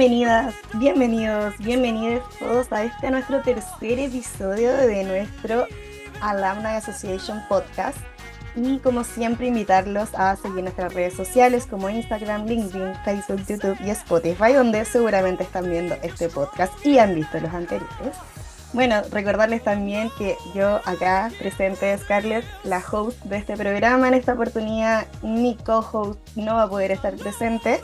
Bienvenidas, bienvenidos, bienvenidos todos a nuestro tercer episodio de nuestro Alumni Association Podcast. Y como siempre, invitarlos a seguir nuestras redes sociales como Instagram, LinkedIn, Facebook, YouTube y Spotify, donde seguramente están viendo este podcast y han visto los anteriores. Bueno, recordarles también que yo acá presente, Scarlett, la host de este programa. En esta oportunidad mi co-host no va a poder estar presente,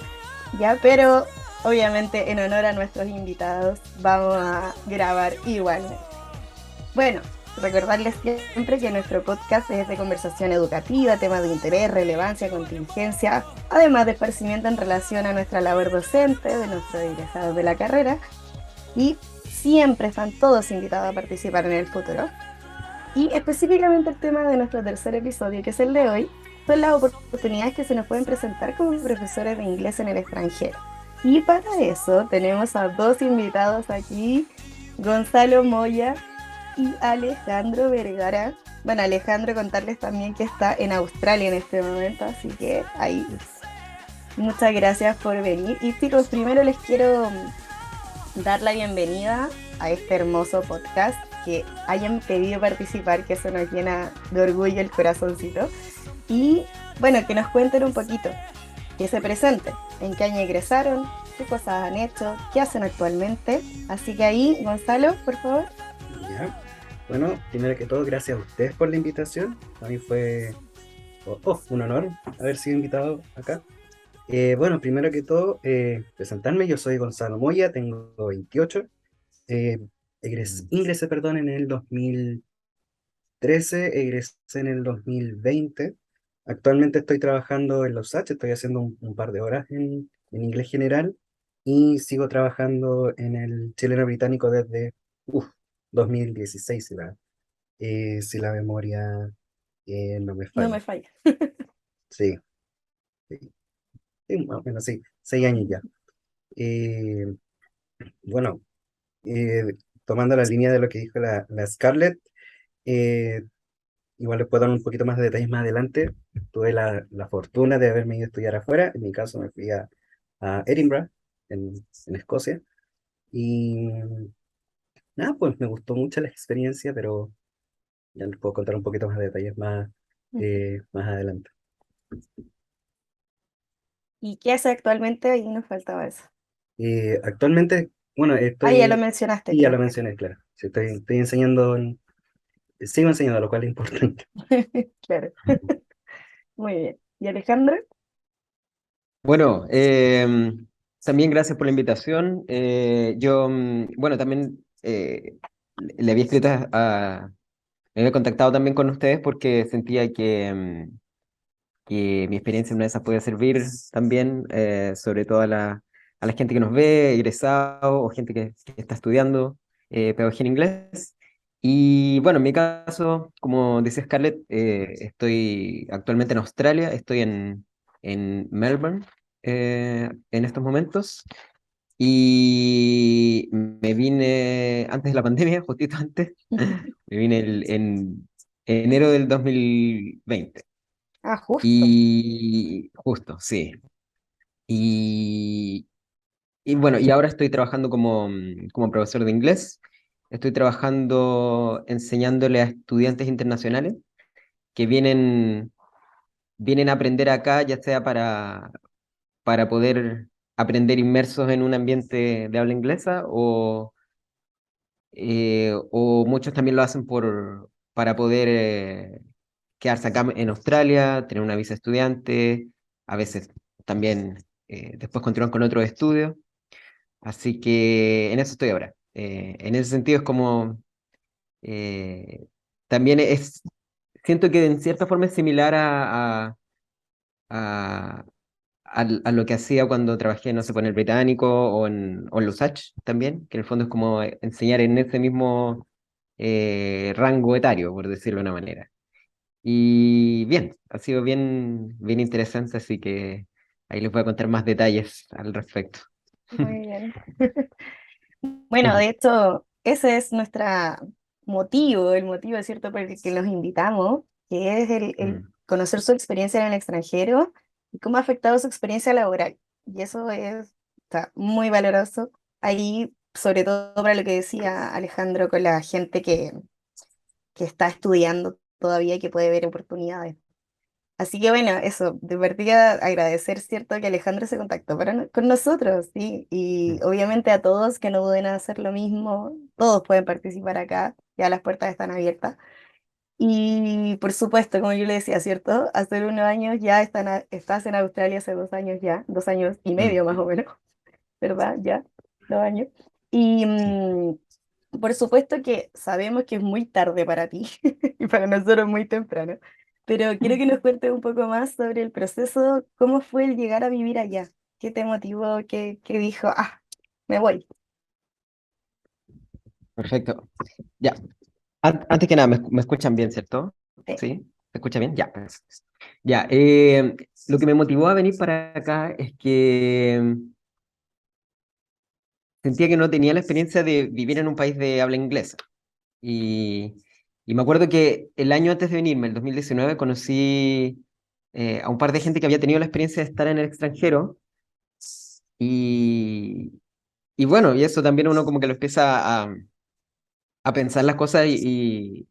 ya, pero obviamente en honor a nuestros invitados vamos a grabar igualmente. Bueno, recordarles siempre que nuestro podcast es de conversación educativa, temas de interés, relevancia, contingencia, además de esparcimiento en relación a nuestra labor docente de nuestros egresados de la carrera, y siempre están todos invitados a participar en el futuro. Y específicamente el tema de nuestro tercer episodio, que es el de hoy, son las oportunidades que se nos pueden presentar como profesores de inglés en el extranjero. Y para eso tenemos a dos invitados aquí, Gonzalo Moya y Alejandro Vergara. Bueno, Alejandro, contarles también que está en Australia en este momento, así que ahí muchas gracias por venir. Y chicos, primero les quiero dar la bienvenida a este hermoso podcast, que hayan pedido participar, que eso nos llena de orgullo el corazoncito. Y bueno, que nos cuenten un poquito, que se presenten, en qué año egresaron, qué cosas han hecho, qué hacen actualmente. Así que ahí, Gonzalo, por favor. Ya. Bueno, primero que todo, gracias a ustedes por la invitación. A mí fue un honor haber sido invitado acá. Bueno, primero que todo, presentarme. Yo soy Gonzalo Moya, tengo 28. Eh, ingresé, perdón, en el 2013, egresé en el 2020. Actualmente estoy trabajando en la USACH, estoy haciendo un par de horas en inglés general y sigo trabajando en el chileno británico desde 2016, si la memoria no me No me falla. falla. Sí, sí, sí, más o menos, sí, 6 años ya. Eh, bueno, eh, tomando la línea de lo que dijo la Scarlett, eh, igual les puedo dar un poquito más de detalles más adelante. Tuve la fortuna de haberme ido a estudiar afuera. En mi caso me fui a Edinburgh, en Escocia. Y nada, pues me gustó mucho la experiencia, pero ya les puedo contar un poquito más de detalles más adelante. ¿Y qué hace actualmente? Ahí nos faltaba eso. Actualmente, bueno, Ah, ya lo estoy, mencionaste, y ya lo creo. mencioné, claro. Sí, estoy enseñando, sigo enseñando, lo cual es importante. Claro, muy bien. ¿Y Alejandro? Bueno, también gracias por la invitación. Yo, bueno, también le había escrito me había contactado también con ustedes porque sentía que mi experiencia en una de esas podía servir también, sobre todo a la gente que nos ve, egresado o gente que está estudiando pedagogía en inglés. Y bueno, en mi caso, como dice Scarlett, estoy actualmente en Australia, estoy en Melbourne en estos momentos. Y me vine antes de la pandemia, justito antes, me vine en enero del 2020. Ah, justo. Y justo, sí. Y, y bueno, y ahora estoy trabajando como profesor de inglés. Estoy trabajando enseñándole a estudiantes internacionales que vienen a aprender acá, ya sea para poder aprender inmersos en un ambiente de habla inglesa o muchos también lo hacen para poder quedarse acá en Australia, tener una visa estudiante, a veces también después continúan con otros estudios. Así que en eso estoy ahora. En ese sentido es como, eh, también siento que en cierta forma es similar a, a lo que hacía cuando trabajé, no sé, con el británico o en Lusach también, que en el fondo es como enseñar en ese mismo rango etario, por decirlo de una manera. Y bien, ha sido bien interesante, así que ahí les voy a contar más detalles al respecto. Muy bien. Bueno, de hecho, ese es nuestro motivo, el motivo, ¿cierto?, por el que los invitamos, que es el Mm, conocer su experiencia en el extranjero y cómo ha afectado su experiencia laboral. Y eso es está muy valoroso. Ahí, sobre todo para lo que decía Alejandro, con la gente que está estudiando todavía y que puede ver oportunidades. Así que bueno, eso, de partida agradecer, ¿cierto?, que Alejandro se contactó con nosotros, ¿sí? Y Mm. obviamente a todos que no duden en hacer lo mismo, todos pueden participar acá, ya las puertas están abiertas. Y por supuesto, como yo le decía, ¿cierto? Hace unos años ya estás en Australia, hace 2 años ya, 2 años y medio Mm, más o menos, ¿verdad? Ya, 2 años. Y sí. por supuesto que sabemos que es muy tarde para ti y para nosotros muy temprano, pero quiero que nos cuentes un poco más sobre el proceso, cómo fue el llegar a vivir allá, qué te motivó, qué dijo, me voy. Perfecto. Ya. Antes que nada, me escuchan bien, ¿cierto? Sí, ¿Sí? ¿Se escucha bien? Ya, pues. Ya. Lo que me motivó a venir para acá es que sentía que no tenía la experiencia de vivir en un país de habla inglesa. Y, y me acuerdo que el año antes de venirme, el 2019, conocí a un par de gente que había tenido la experiencia de estar en el extranjero. Y, y bueno, y eso también uno como que lo empieza a pensar las cosas y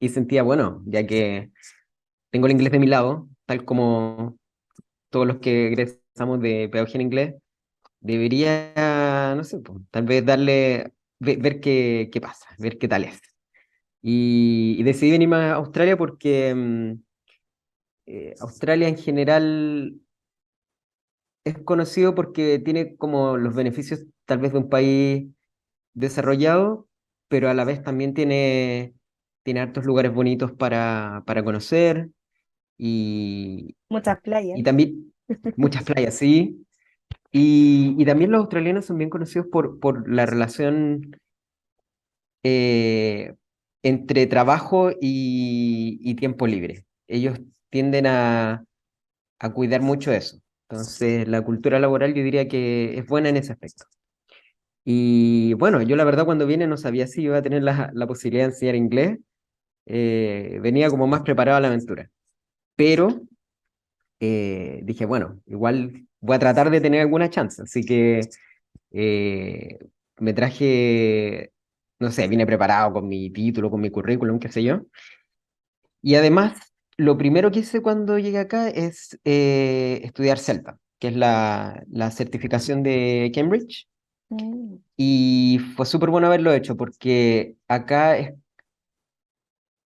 sentía, bueno, ya que tengo el inglés de mi lado, tal como todos los que egresamos de pedagogía en inglés, debería, no sé, pues, tal vez darle, ver qué pasa, ver qué tal es. Y decidí venirme a Australia porque Australia en general es conocido porque tiene como los beneficios tal vez de un país desarrollado, pero a la vez también tiene hartos lugares bonitos para conocer y, muchas playas. y también muchas playas, sí. Y también los australianos son bien conocidos por la relación eh, entre trabajo y tiempo libre. Ellos tienden a cuidar mucho eso. Entonces, la cultura laboral yo diría que es buena en ese aspecto. Y bueno, yo la verdad cuando vine no sabía si iba a tener la posibilidad de enseñar inglés. Venía como más preparado a la aventura. Pero dije, bueno, igual voy a tratar de tener alguna chance. Así que eh, me traje, no sé, vine preparado con mi título, con mi currículum, qué sé yo. Y además, lo primero que hice cuando llegué acá es estudiar CELTA, que es la certificación de Cambridge. Mm, Y fue súper bueno haberlo hecho porque acá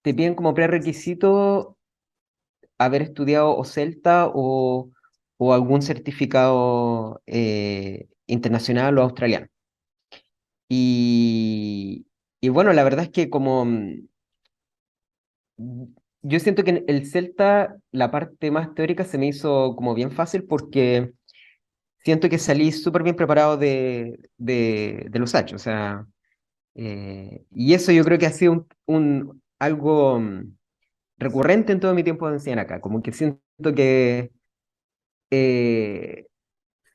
te piden como prerequisito haber estudiado o CELTA o algún certificado internacional o australiano. Y, y bueno, la verdad es que como yo siento que en el CELTA la parte más teórica se me hizo como bien fácil porque siento que salí súper bien preparado de los hechos. O sea, y eso yo creo que ha sido algo recurrente en todo mi tiempo de enseñar acá. Como que siento que eh,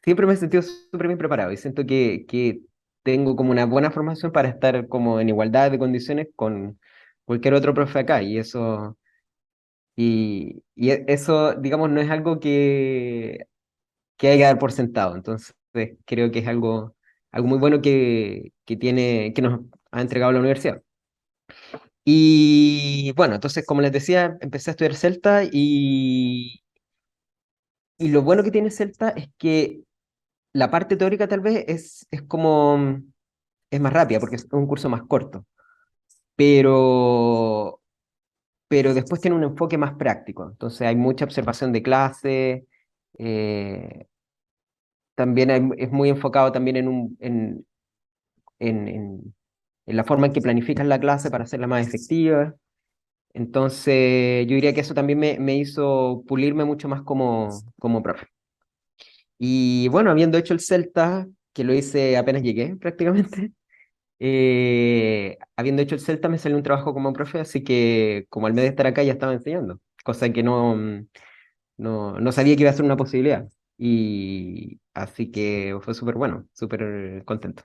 siempre me he sentido súper bien preparado y siento que tengo como una buena formación para estar como en igualdad de condiciones con cualquier otro profe acá. Eso, digamos, no es algo que hay que dar por sentado. Entonces, creo que es algo muy bueno que nos ha entregado la universidad. Y bueno, entonces, como les decía, empecé a estudiar Celta y lo bueno que tiene Celta es que la parte teórica tal vez es como, es más rápida porque es un curso más corto, pero, pero después tiene un enfoque más práctico. Entonces hay mucha observación de clase, eh, también es muy enfocado también en la forma en que planificas la clase para hacerla más efectiva. Entonces, yo diría que eso también me hizo pulirme mucho más como profe. Y bueno, habiendo hecho el Celta, que lo hice apenas llegué prácticamente, habiendo hecho el Celta me salió un trabajo como profe, así que como al mes de estar acá ya estaba enseñando, cosa que no sabía que iba a ser una posibilidad. Y así que fue súper bueno, súper contento.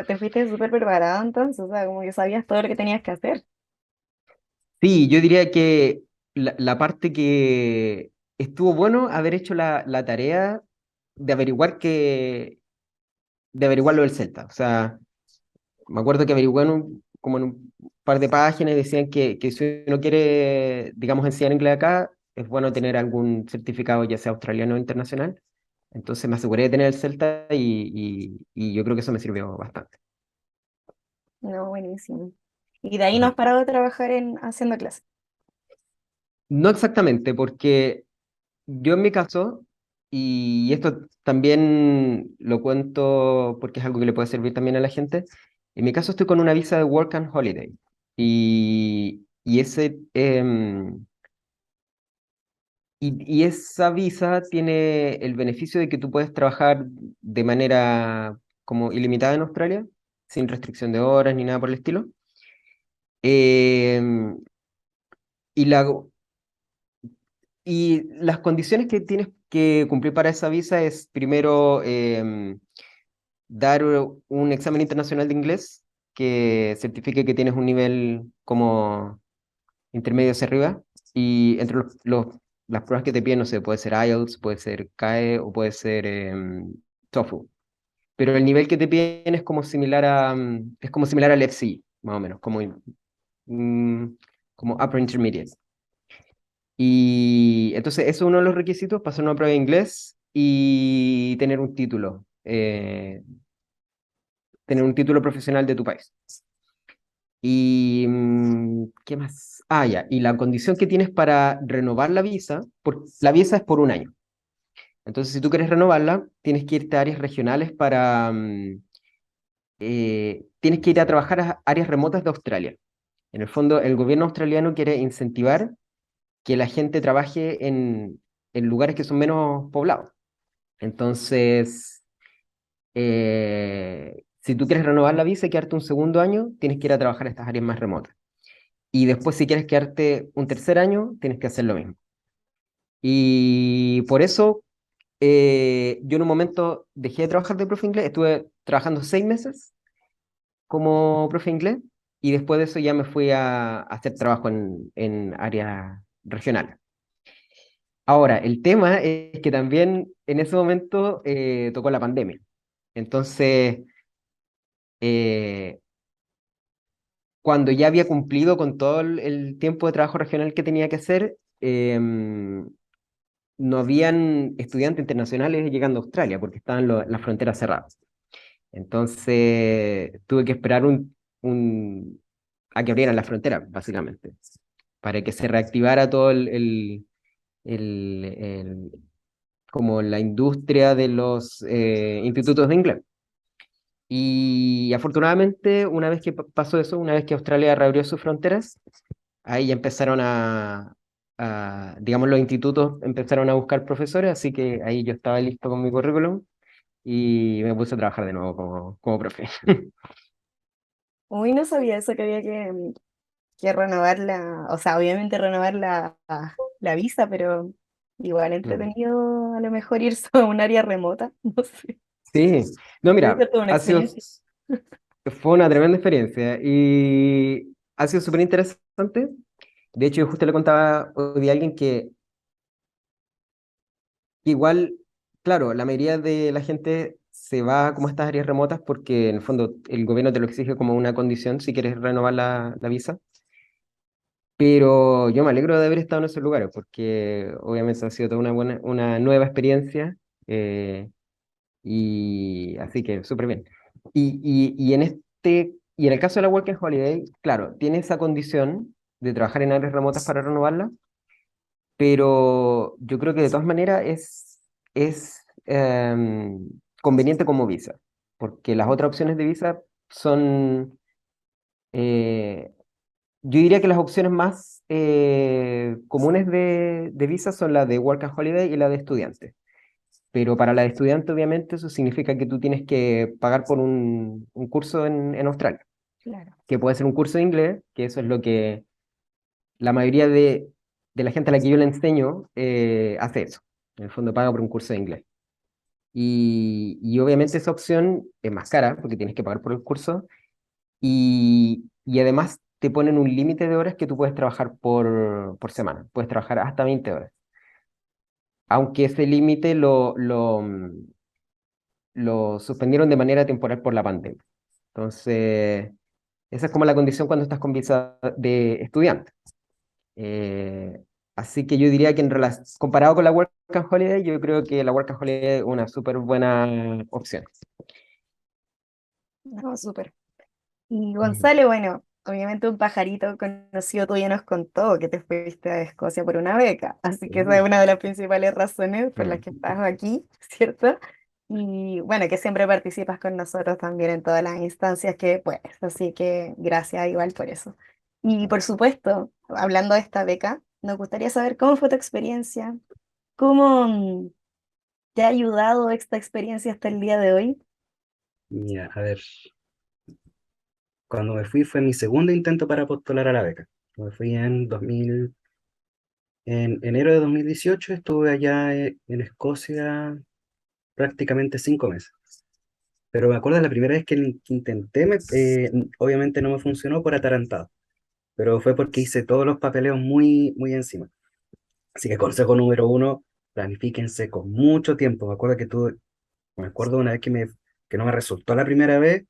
te fuiste súper preparado entonces, o sea, como que sabías todo lo que tenías que hacer. Sí, yo diría que la parte que estuvo bueno haber hecho la tarea de averiguar de averiguar lo del Celta. O sea, me acuerdo que averigué como en un par de páginas y decían que si uno quiere, digamos, enseñar inglés acá, es bueno tener algún certificado, ya sea australiano o internacional. Entonces me aseguré de tener el Celta y yo creo que eso me sirvió bastante. No, buenísimo. Y de ahí no Ujú. has parado de trabajar en haciendo clases. No exactamente, porque yo en mi caso, y esto también lo cuento porque es algo que le puede servir también a la gente, en mi caso estoy con una visa de Work and Holiday. Y y esa visa tiene el beneficio de que tú puedes trabajar de manera como ilimitada en Australia, sin restricción de horas ni nada por el estilo. Em, y, la, y las condiciones que tienes que cumplir para esa visa es primero dar un examen internacional de inglés que certifique que tienes un nivel como intermedio hacia arriba. Y entre las pruebas que te piden, no sé, puede ser IELTS, puede ser CAE o puede ser TOEFL. Pero el nivel que te piden es como similar es como similar al FCE, más o menos, mm, como Upper Intermediate. Y entonces, eso es uno de los requisitos, pasar una prueba de inglés y tener un título profesional de tu país. Y, ¿qué más? Ah, ya, y la condición que tienes para renovar la visa, la visa es por un año. Entonces, si tú quieres renovarla, tienes que irte a áreas regionales tienes que ir a trabajar a áreas remotas de Australia. En el fondo, el gobierno australiano quiere incentivar que la gente trabaje en lugares que son menos poblados. Entonces, si tú quieres renovar la visa y quedarte un segundo año, tienes que ir a trabajar a estas áreas más remotas. Y después, si quieres quedarte un tercer año, tienes que hacer lo mismo. Y por eso, yo en un momento dejé de trabajar de profe inglés, estuve trabajando 6 meses como profe inglés y después de eso ya me fui a hacer trabajo en áreas regionales. Ahora, el tema es que también en ese momento tocó la pandemia. Entonces, eh, cuando ya había cumplido con todo el tiempo de trabajo regional que tenía que hacer, no habían estudiantes internacionales llegando a Australia porque estaban las fronteras cerradas. Entonces, tuve que esperar a que abrieran las fronteras, básicamente, para que se reactivara todo el- el- como la industria de los institutos de inglés. Y afortunadamente, una vez que pasó eso, una vez que Australia reabrió sus fronteras, ahí ya empezaron digamos, los institutos empezaron a buscar profesores, así que ahí yo estaba listo con mi currículum y me puse a trabajar de nuevo como profe. Uy, no sabía eso que había que renovar o sea, obviamente renovar la visa, pero igual Mm. entretenido a lo mejor irse a un área remota, no sé. Sí, no, Debe mira, ser toda una experiencia. fue una tremenda experiencia y ha sido súper interesante. De hecho, yo justo le contaba hoy día a alguien que igual, claro, la mayoría de la gente se va como a estas áreas remotas porque en el fondo el gobierno te lo exige como una condición si quieres renovar la visa. Pero yo me alegro de haber estado en esos lugares porque obviamente ha sido toda una nueva experiencia y así que súper bien. Y en el caso de la Working Holiday, claro, tiene esa condición de trabajar en áreas remotas para renovarla, pero yo creo que de todas maneras es conveniente como visa, porque las otras opciones de visa son, eh, yo diría que las opciones más comunes de visa son la de Work and Holiday y la de estudiante. Pero para la de estudiante, obviamente, eso significa que tú tienes que pagar por un curso en Australia, Claro. que puede ser un curso de inglés, que eso es lo que la mayoría de la gente a la que yo le enseño hace eso. En el fondo paga por un curso de inglés. Y obviamente esa opción es más cara porque tienes que pagar por el curso y además te ponen un límite de horas que tú puedes trabajar por semana. Puedes trabajar hasta 20 horas. Aunque ese límite lo suspendieron de manera temporal por la pandemia. Entonces, esa es como la condición cuando estás con visa de estudiante. Eh, Así que yo diría que comparado con la Work and Holiday, yo creo que la Work and Holiday es una súper buena opción. No, súper. Y Mm, Gonzalo, bueno, obviamente un pajarito conocido tuyo nos contó que te fuiste a Escocia por una beca, así que esa es sí. una de las principales razones por las Mm. que estás aquí, ¿cierto? Y bueno, que siempre participas con nosotros también en todas las instancias que puedes, así que gracias igual por eso. Y por supuesto, hablando de esta beca, nos gustaría saber cómo fue tu experiencia, cómo te ha ayudado esta experiencia hasta el día de hoy. Mira, a ver, cuando me fui fue mi segundo intento para postular a la beca. Me fui en enero de 2018, estuve allá en Escocia prácticamente 5 meses. Pero me acuerdo la primera vez que intenté, obviamente no me funcionó por atarantado, pero fue porque hice todos los papeleos muy, muy encima. Así que consejo número uno, planifíquense con mucho tiempo. Me acuerdo una vez que no me resultó la primera vez,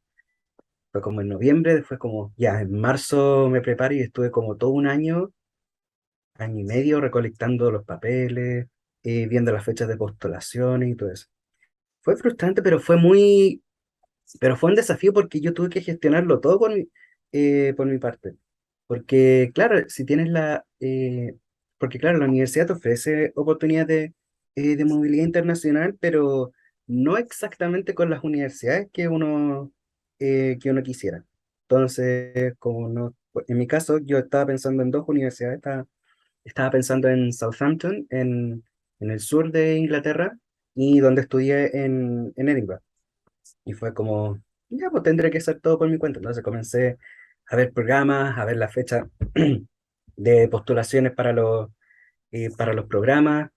fue como en noviembre, después como ya en marzo me preparé y estuve como todo un año, año y medio recolectando los papeles, viendo las fechas de postulaciones y todo eso. Fue frustrante, pero fue un desafío porque yo tuve que gestionarlo todo por mi parte. Porque, claro, porque, claro, la universidad te ofrece oportunidades de movilidad internacional, pero no exactamente con las universidades que uno quisiera. Entonces, como no, en mi caso, yo estaba pensando en dos universidades. Estaba pensando en Southampton, en el sur de Inglaterra, y donde estudié en Edinburgh. Y fue como, ya, pues tendré que hacer todo por mi cuenta. Entonces comencé a ver programas, a ver la fecha de postulaciones para los programas,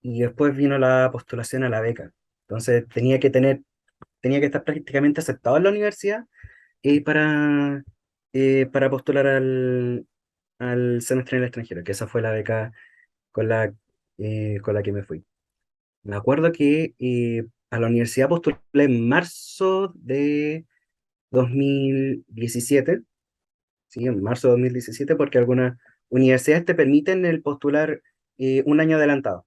y después vino la postulación a la beca. Entonces tenía que estar prácticamente aceptado en la universidad para postular al semestre en el extranjero, que esa fue la beca con la que me fui. Me acuerdo que a la universidad postulé en marzo de 2017, sí, en marzo de 2017, porque algunas universidades te permiten el postular un año adelantado.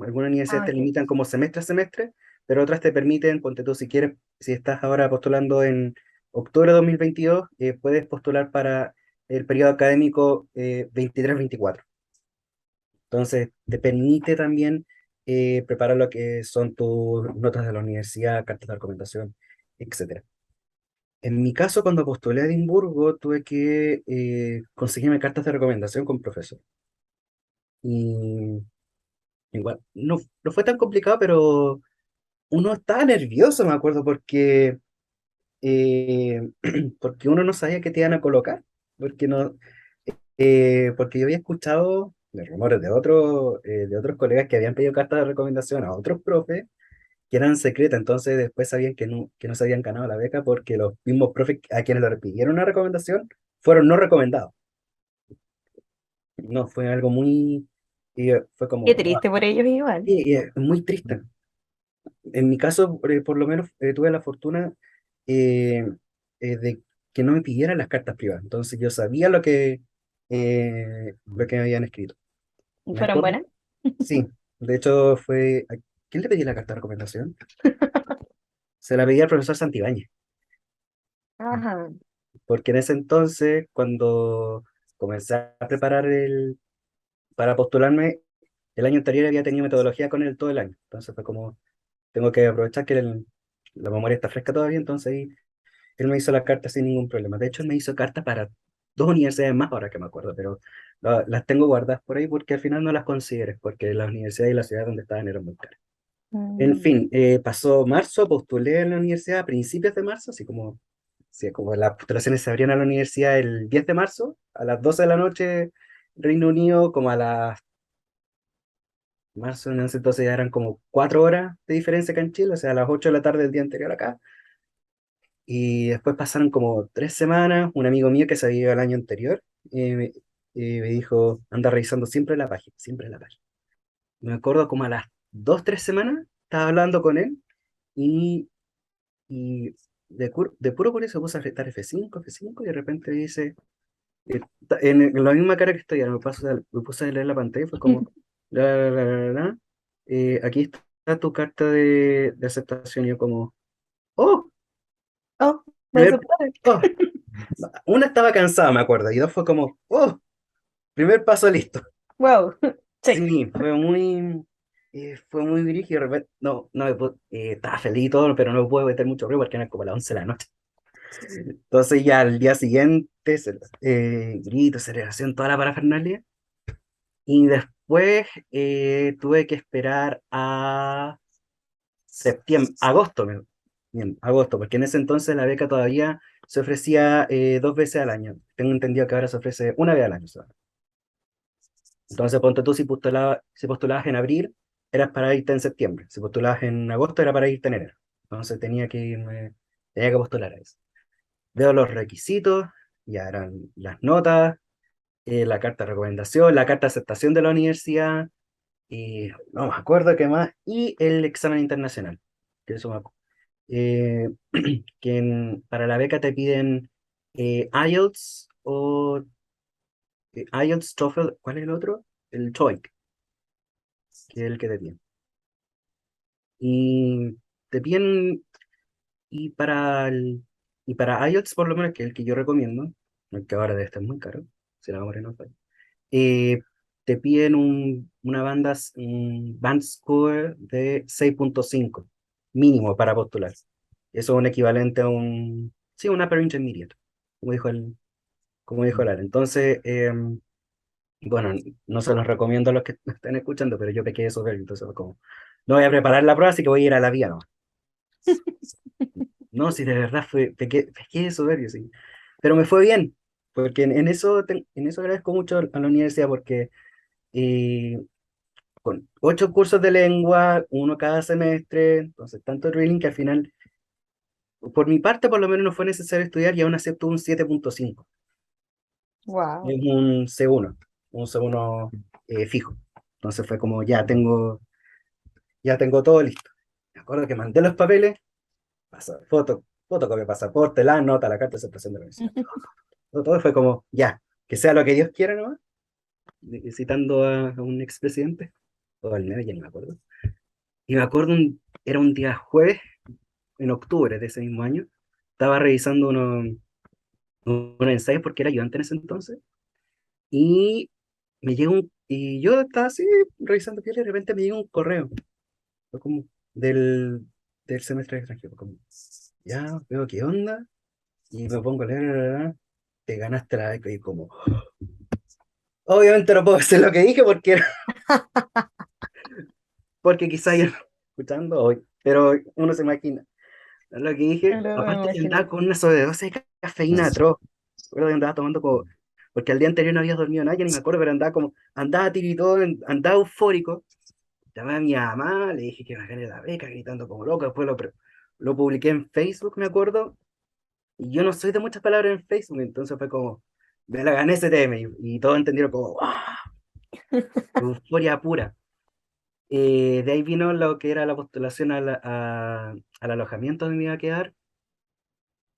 Algunas universidades Ah, te ok. limitan como semestre a semestre, pero otras te permiten, ponte tú, si quieres, si estás ahora postulando en octubre de 2022, puedes postular para el periodo académico 23-24. Entonces, te permite también preparar lo que son tus notas de la universidad, cartas de recomendación, etcétera. En mi caso, cuando postulé a Edimburgo, tuve que conseguirme cartas de recomendación con profesor. Y igual, no fue tan complicado, pero uno estaba nervioso, me acuerdo, eh, porque uno no sabía qué te iban a colocar. Porque, no, porque yo había escuchado de rumores de otros colegas que habían pedido cartas de recomendación a otros profes que eran secretas. Entonces después sabían que no se habían ganado la beca porque los mismos profes a quienes le pidieron una recomendación fueron no recomendados. No, fue algo fue Qué como, "Guau". triste por ellos igual. Y es muy triste. En mi caso, por lo menos, tuve la fortuna eh, de que no me pidieran las cartas privadas. Entonces yo sabía lo que me habían escrito. ¿Y Me fueron acuerdo, buenas? sí, de hecho ¿a quién le pedí la carta de recomendación? Se la pedí al profesor Santibáñez, Ajá. porque en ese entonces, cuando comencé a preparar para postularme, el año anterior había tenido metodología con él todo el año. Entonces fue como, tengo que aprovechar que la memoria está fresca todavía, entonces ahí él me hizo la carta sin ningún problema. De hecho, él me hizo carta para dos universidades más, ahora que me acuerdo, pero las tengo guardadas por ahí porque al final no las consideré, porque las universidades y la ciudad donde estaban eran muy caras. En Mm. fin, pasó marzo, postulé en la universidad a principios de marzo, así como, sí, como las postulaciones se abrían a la universidad el 10 de marzo, a las 12 de la noche, Reino Unido, como a las marzo, en ese entonces ya eran como 4 horas de diferencia acá en Chile, o sea, a las 8 de la tarde del día anterior acá. Y después pasaron como 3 semanas, un amigo mío que se había ido el año anterior, me dijo, anda revisando siempre la página, siempre la página. Me acuerdo como a las 2, 3 semanas, estaba hablando con él Y, y de puro por eso puse a apretar F5, y de repente dice, en la misma cara que estoy, ahora me puse a leer la pantalla y fue como, la, la, aquí está tu carta de aceptación. Y yo como, oh, Oh, me primer, aceptaron. oh, una estaba cansada, me acuerdo, y dos fue como, oh, primer paso listo. Wow. Check. Sí, fue muy brígido. De repente, no, no estaba feliz y todo, pero no me pude meter mucho ruido porque eran como las 11 de la noche. Entonces ya al día siguiente, gritos, celebración, toda la parafernalia. Y después tuve que esperar a septiembre, agosto, bien, agosto, porque en ese entonces la beca todavía se ofrecía 2 veces al año. Tengo entendido que ahora se ofrece una vez al año solo. Entonces, ponte tú, si postulabas en abril, eras para irte en septiembre. Si postulabas en agosto, era para irte en enero. Entonces tenía que postular a eso. Veo los requisitos, ya eran las notas, la carta de recomendación, la carta de aceptación de la universidad, y no me acuerdo qué más, y el examen internacional, que eso eh, para la beca te piden IELTS o IELTS, TOEFL, ¿cuál es el otro? El TOEIC, que es el que te piden. Y te piden, y para y para IELTS, por lo menos, que es el que yo recomiendo, que ahora debe estar muy caro, si la memoria no falla, eh, te piden un band score de 6.5 mínimo para postular. Eso es un equivalente a sí, un upper intermediate, como dijo Lara. Entonces, bueno, no se los recomiendo a los que me estén escuchando, pero yo pequé de soberbio, entonces fue como, no voy a preparar la prueba, así que voy a ir a la vía, ¿no? No, sí, de verdad pequé de soberbio, sí. Pero me fue bien, porque en eso agradezco mucho a la universidad, porque eh, con 8 cursos de lengua, uno cada semestre, entonces tanto reading que al final, por mi parte, por lo menos no fue necesario estudiar y aún así obtuve un 7.5. Wow. Es un C1 fijo. Entonces fue como, ya tengo todo listo. Me acuerdo que mandé los papeles, fotocopia de pasaporte, la nota, la carta de aceptación de la universidad. Todo fue como, ya, que sea lo que Dios quiera nomás, citando a un expresidente, o al menos ya ni me acuerdo. Y me acuerdo, era un día jueves, en octubre de ese mismo año, estaba revisando unos ensayos porque era ayudante en ese entonces, y y yo estaba así revisando piola y de repente me llega un correo, fue como del semestre de extranjero, como, ya veo qué onda, y me pongo a leer, te ganaste la beca, y como, obviamente no puedo hacer lo que dije porque quizá yo no escuchando hoy, pero uno se imagina. Lo que dije, Pero me aparte que imagino. andaba con una sobredosis de cafeína atroz. Recuerdo que andaba tomando como, porque al día anterior no había dormido nada, ya ni me acuerdo, pero andaba tiritón, andaba eufórico. Llamé a mi mamá, le dije que me gané la beca, gritando como loco, después lo publiqué en Facebook, me acuerdo, y yo no soy de muchas palabras en Facebook, entonces fue como, me la gané ese tema, y todos entendieron como, ¡ah! Euforia pura. De ahí vino lo que era la postulación al alojamiento donde me iba a quedar.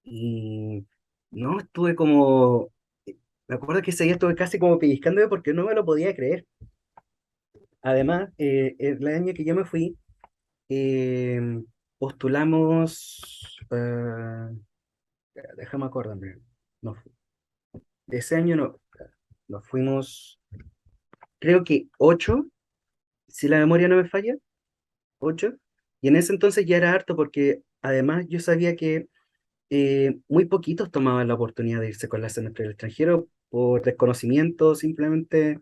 Y no, estuve como, me acuerdo que ese día estuve casi como pellizcándome porque no me lo podía creer. Además, el año que yo me fui, eh, postulamos, déjame acordarme, no, de ese año no, nos fuimos, creo que 8, si la memoria no me falla, 8. Y en ese entonces ya era harto porque además yo sabía que muy poquitos tomaban la oportunidad de irse con la semestre del extranjero por desconocimiento, simplemente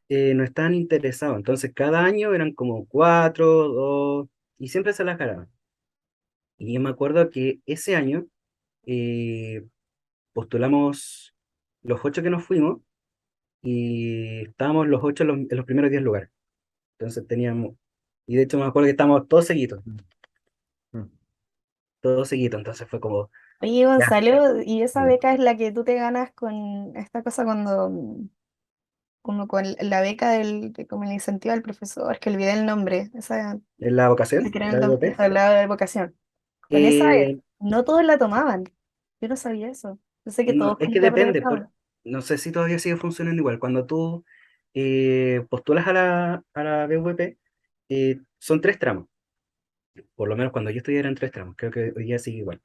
no estaban interesados. Entonces cada año eran como 4, 2, y siempre se las ganaban. Y yo me acuerdo que ese año eh, postulamos los 8 que nos fuimos y estábamos los 8 en los primeros 10 lugares. Entonces teníamos, y de hecho me acuerdo que estábamos todos seguidos, entonces fue como, Oye, ya. Gonzalo, ¿y esa Dime. beca es la que tú te ganas con esta cosa cuando como con la beca como el incentivo al profesor, que olvidé el nombre, esa ¿En la que vocación? era ¿La BOP? al lado de vocación. Con esa Eh, no todos la tomaban. Yo no sabía eso. Yo sé que no, todos es que como que depende, aprovechaban. no sé si todavía sigue funcionando igual. Cuando tú postulas a la BVP, son tres tramos. Por lo menos cuando yo estudié eran tres tramos. Creo que hoy día sigue igual.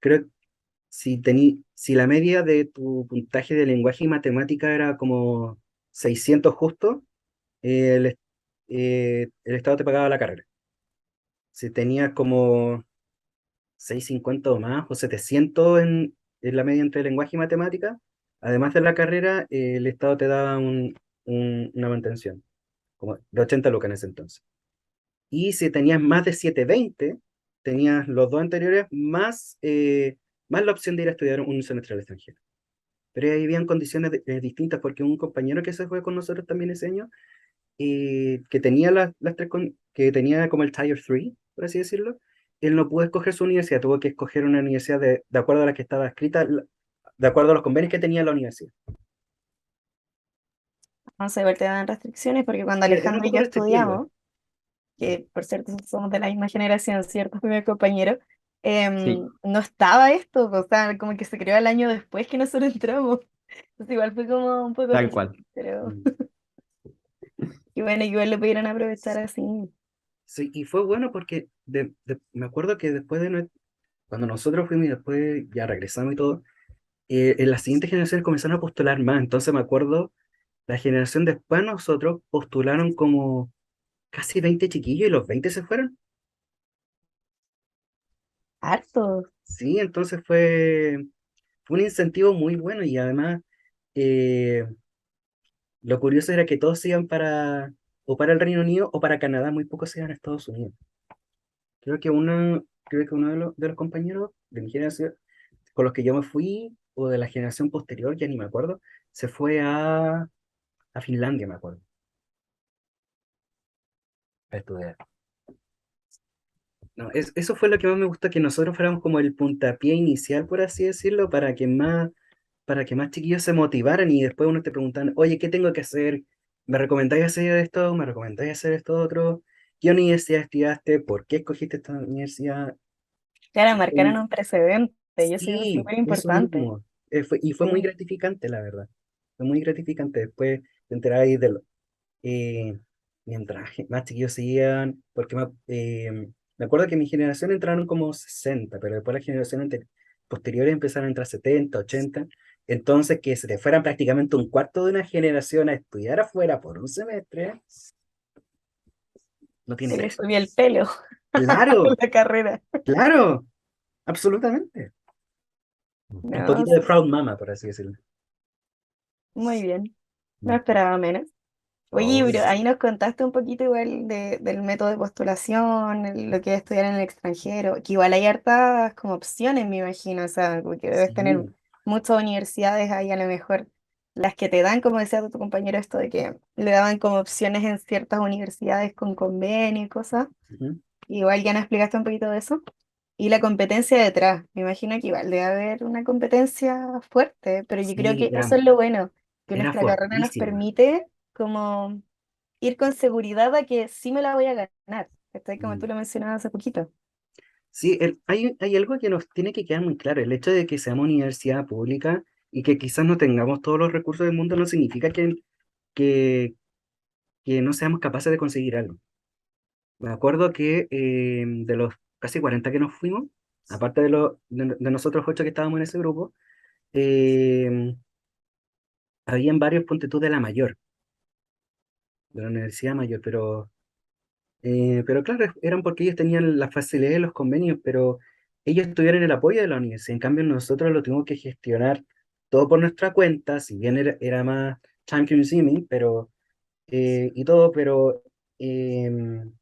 Creo que si la media de tu puntaje de lenguaje y matemática era como 600 justo, el Estado te pagaba la carrera. Si tenías como 650 o más, o 700 en la media entre lenguaje y matemática, además de la carrera, el Estado te daba una mantención, como de 80 lucas en ese entonces. Y si tenías más de 720, tenías los dos anteriores más la opción de ir a estudiar un semestre al extranjero. Pero ahí habían condiciones distintas, porque un compañero que se fue con nosotros también ese año, que tenía las tres, que tenía como el Tier 3, por así decirlo, él no pudo escoger su universidad, tuvo que escoger una universidad de acuerdo a la que estaba escrita, de acuerdo a los convenios que tenía la universidad. No sé, igual te dan restricciones porque cuando Sí, era un Alejandro y poco yo restrictivo igual. estudiamos, que por cierto somos de la misma generación, ¿cierto? Primer compañero, Sí, no estaba esto, o sea, como que se creó el año después que nosotros entramos. Entonces igual fue como un poco tal triste, cual. pero Mm. y bueno, igual lo pudieron aprovechar así. Sí, y fue bueno porque me acuerdo que después cuando nosotros fuimos y después ya regresamos y todo, en las siguientes generaciones comenzaron a postular más. Entonces me acuerdo, la generación después de nosotros postularon como casi 20 chiquillos y los 20 se fueron. Harto. Sí, entonces fue un incentivo muy bueno y además eh, lo curioso era que todos se iban o para el Reino Unido o para Canadá, muy pocos se iban a Estados Unidos. Creo que uno de los compañeros de mi generación, con los que yo me fui, o de la generación posterior, ya ni me acuerdo, se fue a Finlandia, me acuerdo, a estudiar. No, eso fue lo que más me gustó, que nosotros fuéramos como el puntapié inicial, por así decirlo, para que más chiquillos se motivaran y después uno te preguntan, oye, ¿qué tengo que hacer? ¿Me recomendáis hacer esto? ¿Me recomendáis hacer esto otro? ¿Qué universidad estudiaste? ¿Por qué escogiste esta universidad? Claro, Mm, marcaron un precedente y eso es Sí, súper eso importante. mismo. Y fue muy Sí. gratificante, la verdad. Fue muy gratificante. Después te enteráis eh, mientras más chiquillos seguían, porque me acuerdo que mi generación entraron como 60, pero después las generaciones posteriores empezaron a entrar 70, 80. Entonces, que se te fueran prácticamente un cuarto de una generación a estudiar afuera por un semestre, no tiene Se le precio. subía el pelo Claro, la carrera. claro, absolutamente. Un No, poquito de sí, proud mama, por así decirlo. muy bien. No Mm. esperaba menos. Oye, Obvio. pero ahí nos contaste un poquito igual del método de postulación, lo que es estudiar en el extranjero, que igual hay hartas como opciones, me imagino, o sea, como que debes tener Sí, muchas universidades ahí a lo mejor, las que te dan, como decía tu compañero, esto de que le daban como opciones en ciertas universidades con convenio y cosas. ujú. Igual ya nos explicaste un poquito de eso. Y la competencia detrás, me imagino que igual debe haber una competencia fuerte, pero yo creo Sí, que eso es lo bueno, que era nuestra carrera nos fortísima. permite como ir con seguridad a que sí me la voy a ganar. Estoy como Mm. tú lo mencionabas hace poquito. Sí, hay algo que nos tiene que quedar muy claro. El hecho de que seamos universidad pública y que quizás no tengamos todos los recursos del mundo no significa que, que no seamos capaces de conseguir algo. Me acuerdo que de los casi 40 que nos fuimos, aparte de nosotros 8 que estábamos en ese grupo, eh, habían varios, ponte tú, de la mayor, de la Universidad Mayor, pero claro, eran porque ellos tenían las facilidades de los convenios, pero ellos tuvieron el apoyo de la universidad. En cambio, nosotros lo tuvimos que gestionar todo por nuestra cuenta, si bien era más time consuming, y todo, pero em,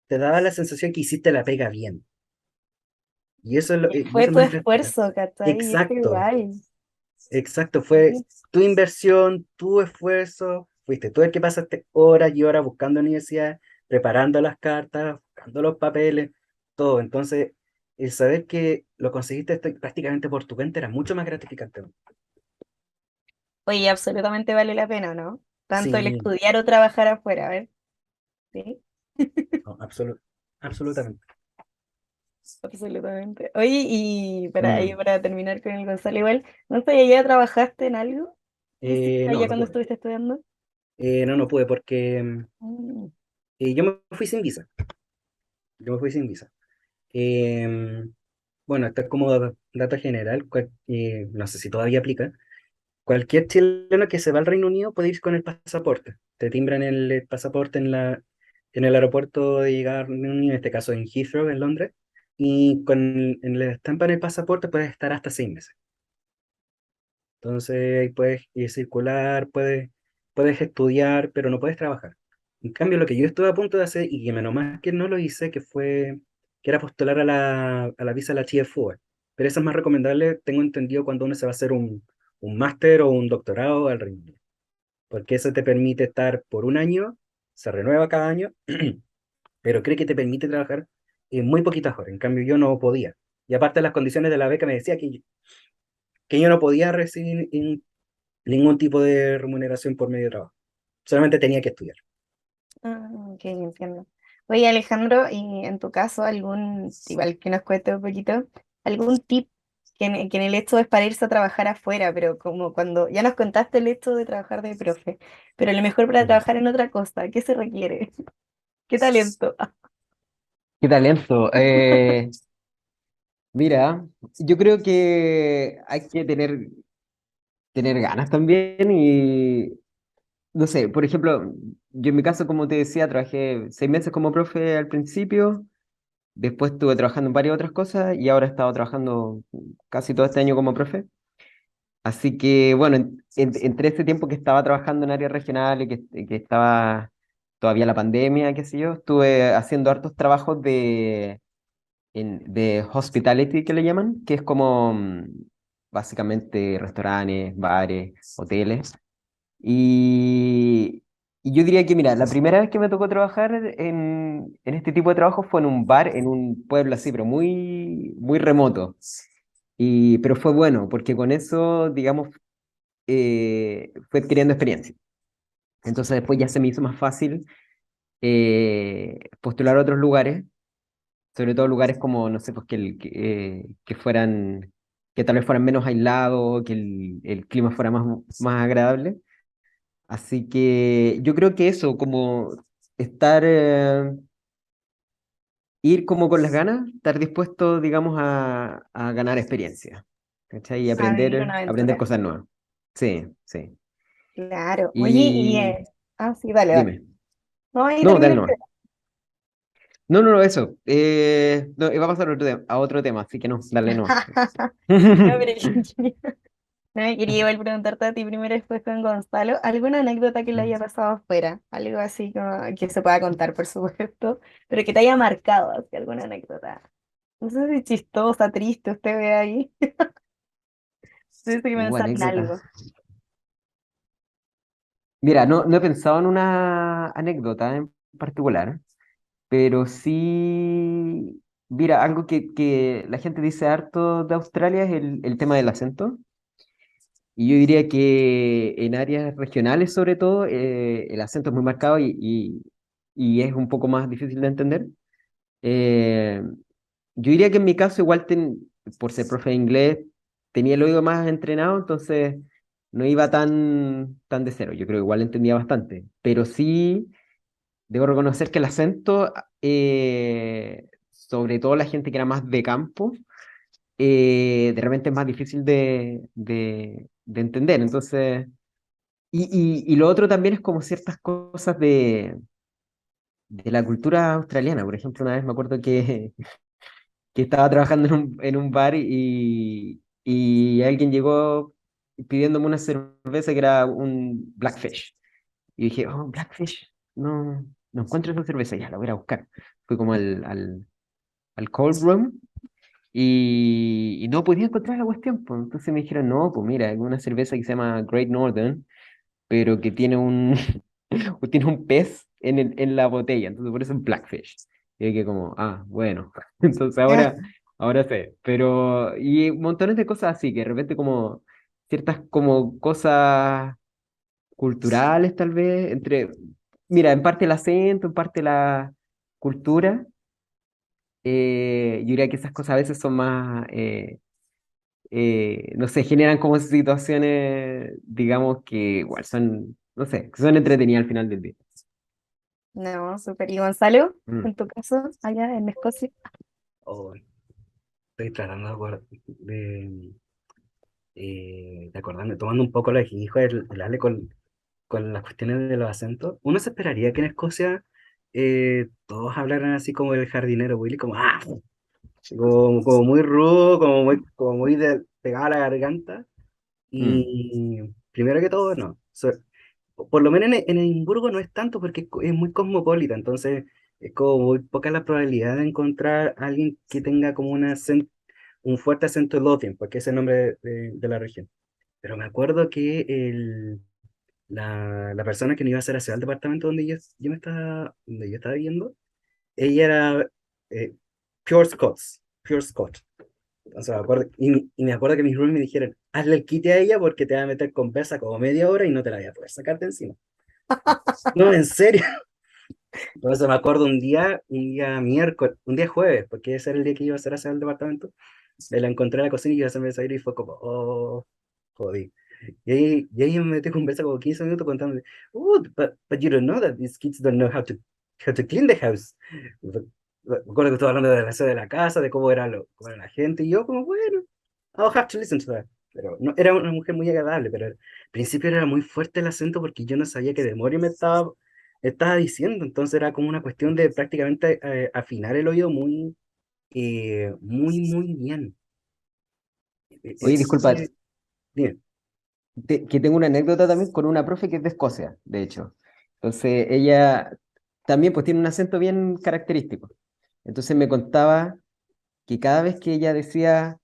te daba la sensación que hiciste la pega bien. Y eso es Y y fue eso es tu muy gratificante. esfuerzo, ¿cachai? Y eso Exacto, igual. exacto. Fue Sí. tu inversión, tu esfuerzo, fuiste tú el que pasaste horas y horas buscando universidad, preparando las cartas, buscando los papeles, todo. Entonces, el saber que lo conseguiste prácticamente por tu cuenta era mucho más gratificante. Oye, absolutamente vale la pena, ¿no? Tanto el Sí, estudiar o trabajar afuera, a ver, ¿sí? no, absolutamente. Absolutamente. Oye, y para ahí, Mm. para terminar con el Gonzalo, igual, ¿no sé, ya trabajaste en algo? ¿Qué hiciste No, allá no cuando pude. estuviste estudiando? No, no pude porque Mm. yo me fui sin visa. Yo me fui sin visa. Em, bueno, esto es como data general, no sé si todavía aplica. Cualquier chileno que se va al Reino Unido puede ir con el pasaporte. Te timbran el pasaporte en el aeropuerto de llegar al Reino Unido, en este caso en Heathrow, en Londres, y en la estampa en el pasaporte puedes estar hasta 6 meses. Entonces ahí puedes circular, puedes estudiar, pero no puedes trabajar. En cambio, lo que yo estuve a punto de hacer, y que menos mal que no lo hice, que era postular a la visa de la TF4. Pero eso es más recomendable, tengo entendido, cuando uno se va a hacer un máster o un doctorado al Reino Unido. Porque eso te permite estar por un año, se renueva cada año, pero cree que te permite trabajar en muy poquitas horas. En cambio, yo no podía. Y aparte, las condiciones de la beca me decía que yo no podía recibir ningún tipo de remuneración por medio de trabajo. Solamente tenía que estudiar. Ah, ok, entiendo. Oye, Alejandro, y en tu caso, igual que nos cuente un poquito, algún tip que en el hecho es para irse a trabajar afuera, pero como cuando ya nos contaste el hecho de trabajar de profe, pero a lo mejor para Ujú. trabajar en otra cosa, ¿qué se requiere? ¿Qué talento? Qué talento. Mira, yo creo que hay que tener ganas también y, no sé, por ejemplo, yo en mi caso, como te decía, trabajé 6 meses como profe al principio, después estuve trabajando en varias otras cosas y ahora he estado trabajando casi todo este año como profe. Así que, bueno, entre ese tiempo que estaba trabajando en áreas regionales, que estaba todavía la pandemia, qué sé yo, estuve haciendo hartos trabajos de hospitality, que le llaman, que es como básicamente restaurantes, bares, hoteles. Y, y yo diría que, mira, la primera vez que me tocó trabajar en este tipo de trabajo fue en un bar, en un pueblo así, pero muy, muy remoto. Pero fue bueno, porque con eso, digamos, fue adquiriendo experiencia. Entonces después ya se me hizo más fácil postular a otros lugares, sobre todo lugares como, no sé, pues que fueran, que tal vez fueran menos aislados, que el clima fuera más agradable. Así que yo creo que eso, como estar, ir como con las ganas, estar dispuesto, digamos, a ganar experiencia, ¿cachai? Y A vivir una aprender aventura. cosas nuevas. Sí, sí. Claro. Oye, Y sí, dale, dale. dime. No, ahí No, termina dale el nomás. tema. No, no, no, eso. No, iba a pasar a otro tema, así que no, dale nomás. No, pero no me quería igual preguntarte a ti primero y después con Gonzalo, ¿alguna anécdota que le haya pasado afuera? Algo así como que se pueda contar, por supuesto, pero que te haya marcado, así, alguna anécdota. No sé si chistosa, triste, usted ve ahí. Tienes que pensar en Anécdota. algo. Mira, no he pensado en una anécdota en particular, pero sí, mira, algo que la gente dice harto de Australia es el tema del acento. Y yo diría que en áreas regionales, sobre todo, el acento es muy marcado y es un poco más difícil de entender. Eh, yo diría que en mi caso, igual por ser profe de inglés, tenía el oído más entrenado, entonces no iba tan de cero. Yo creo que igual entendía bastante, pero sí debo reconocer que el acento, sobre todo la gente que era más de campo, de repente es más difícil de entender. Entonces, y lo otro también es como ciertas cosas de la cultura australiana. Por ejemplo, una vez me acuerdo que estaba trabajando en un bar y alguien llegó pidiéndome una cerveza que era un Blackfish. Y dije, oh, Blackfish, no encuentro esa cerveza, ya la voy a ir a buscar. Fui como al cold room y no podía encontrar la cuestión. Pues. Entonces me dijeron, no, pues mira, hay una cerveza que se llama Great Northern, pero que tiene tiene un pez en la botella, entonces por eso es Blackfish. Y que como, bueno, entonces ahora sé, pero, y montones de cosas así, que de repente como ciertas como cosas culturales tal vez, mira, en parte el acento, en parte la cultura. Yo diría que esas cosas a veces son más, no sé, generan como situaciones, digamos, que igual son, no sé, que son entretenidas al final del día. No, súper. ¿Y Gonzalo, Mm. en tu caso, allá en Escocia? Oh, estoy tratando de acordarme, tomando un poco lo que dijo el Ale con las cuestiones de los acentos. Uno se esperaría que en Escocia todos hablaran así como el jardinero Willy, como, como muy rudo, como muy pegado a la garganta. Mm. Y primero que todo, no. Por lo menos en Edimburgo no es tanto porque es muy cosmopolita, entonces es como muy poca la probabilidad de encontrar a alguien que tenga como un fuerte acento lothian, porque es el nombre de la región. Pero me acuerdo que la persona que me iba a hacer hacia el departamento donde yo estaba viviendo, ella era eh, Pure Scots, Pure Scot. Entonces me acuerdo que mis roomies me dijeron, hazle el quite a ella porque te va a meter con pesa como media hora y no te la voy a poder sacar de encima. No, en serio. Entonces me acuerdo un día jueves, porque ese era el día que iba a hacer hacia el departamento, me la encontré en la cocina y iba a hacerme desayuno y fue como, oh, jodí. Y ahí me metí con conversa como 15 minutos contándome, oh, but you don't know that these kids don't know how to clean the house. Me acuerdo que estaba hablando de la sede de la casa, de cómo era la gente, y yo como, bueno, I'll have to listen to that. Pero no, era una mujer muy agradable, pero al principio era muy fuerte el acento porque yo no sabía qué demonio estaba diciendo, entonces era como una cuestión de prácticamente afinar el oído muy bien. Oye, Eso disculpa, sí, bien. que tengo una anécdota también con una profe que es de Escocia, de hecho. Entonces, ella también pues tiene un acento bien característico. Entonces me contaba que cada vez que ella decía,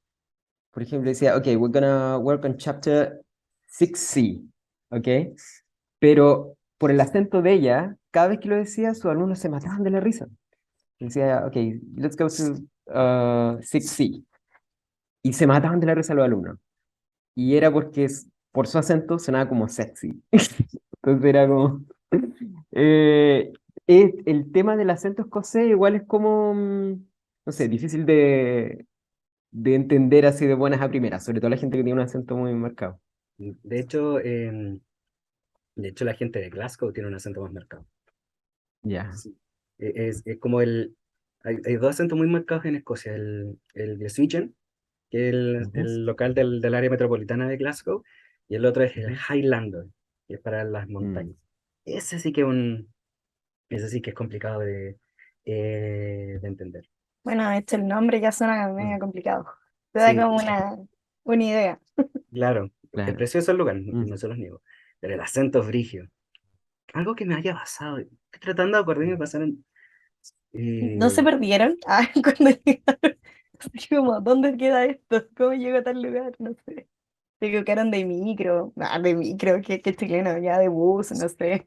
por ejemplo, decía, ok, we're gonna work on chapter 6C, ¿ok? Pero por el acento de ella, cada vez que lo decía, sus alumnos se mataban de la risa. Decía, ok, let's go to 6C. Y se mataban de la risa los alumnos. Y era porque por su acento sonaba como sexy. Entonces era como... eh, el tema del acento escocés igual es como, no sé, difícil de entender así de buenas a primeras, sobre todo la gente que tiene un acento muy marcado. De hecho, la gente de Glasgow tiene un acento más marcado. Ya. Sí. Es como hay dos acentos muy marcados en Escocia, el Glaswegian, que es Ujú, el local del área metropolitana de Glasgow, y el otro es el ujú, Highlander, que es para las mm. montañas. Ese sí que es ese sí que es complicado de entender. Bueno, de hecho el nombre ya suena medio Mm. complicado. Te da Sí, como una idea. claro, es Claro. precioso el lugar, Mm. no se los niego, pero el acento es brigio. Algo que me haya pasado, estoy tratando de acordarme de pasar ¿No se eh, perdieron? Ah, cuando llegaron. Así como, ¿dónde queda esto? ¿Cómo llego a tal lugar? No sé. Se equivocaron de micro. Ah, de micro, qué chileno, ya de bus, no sé.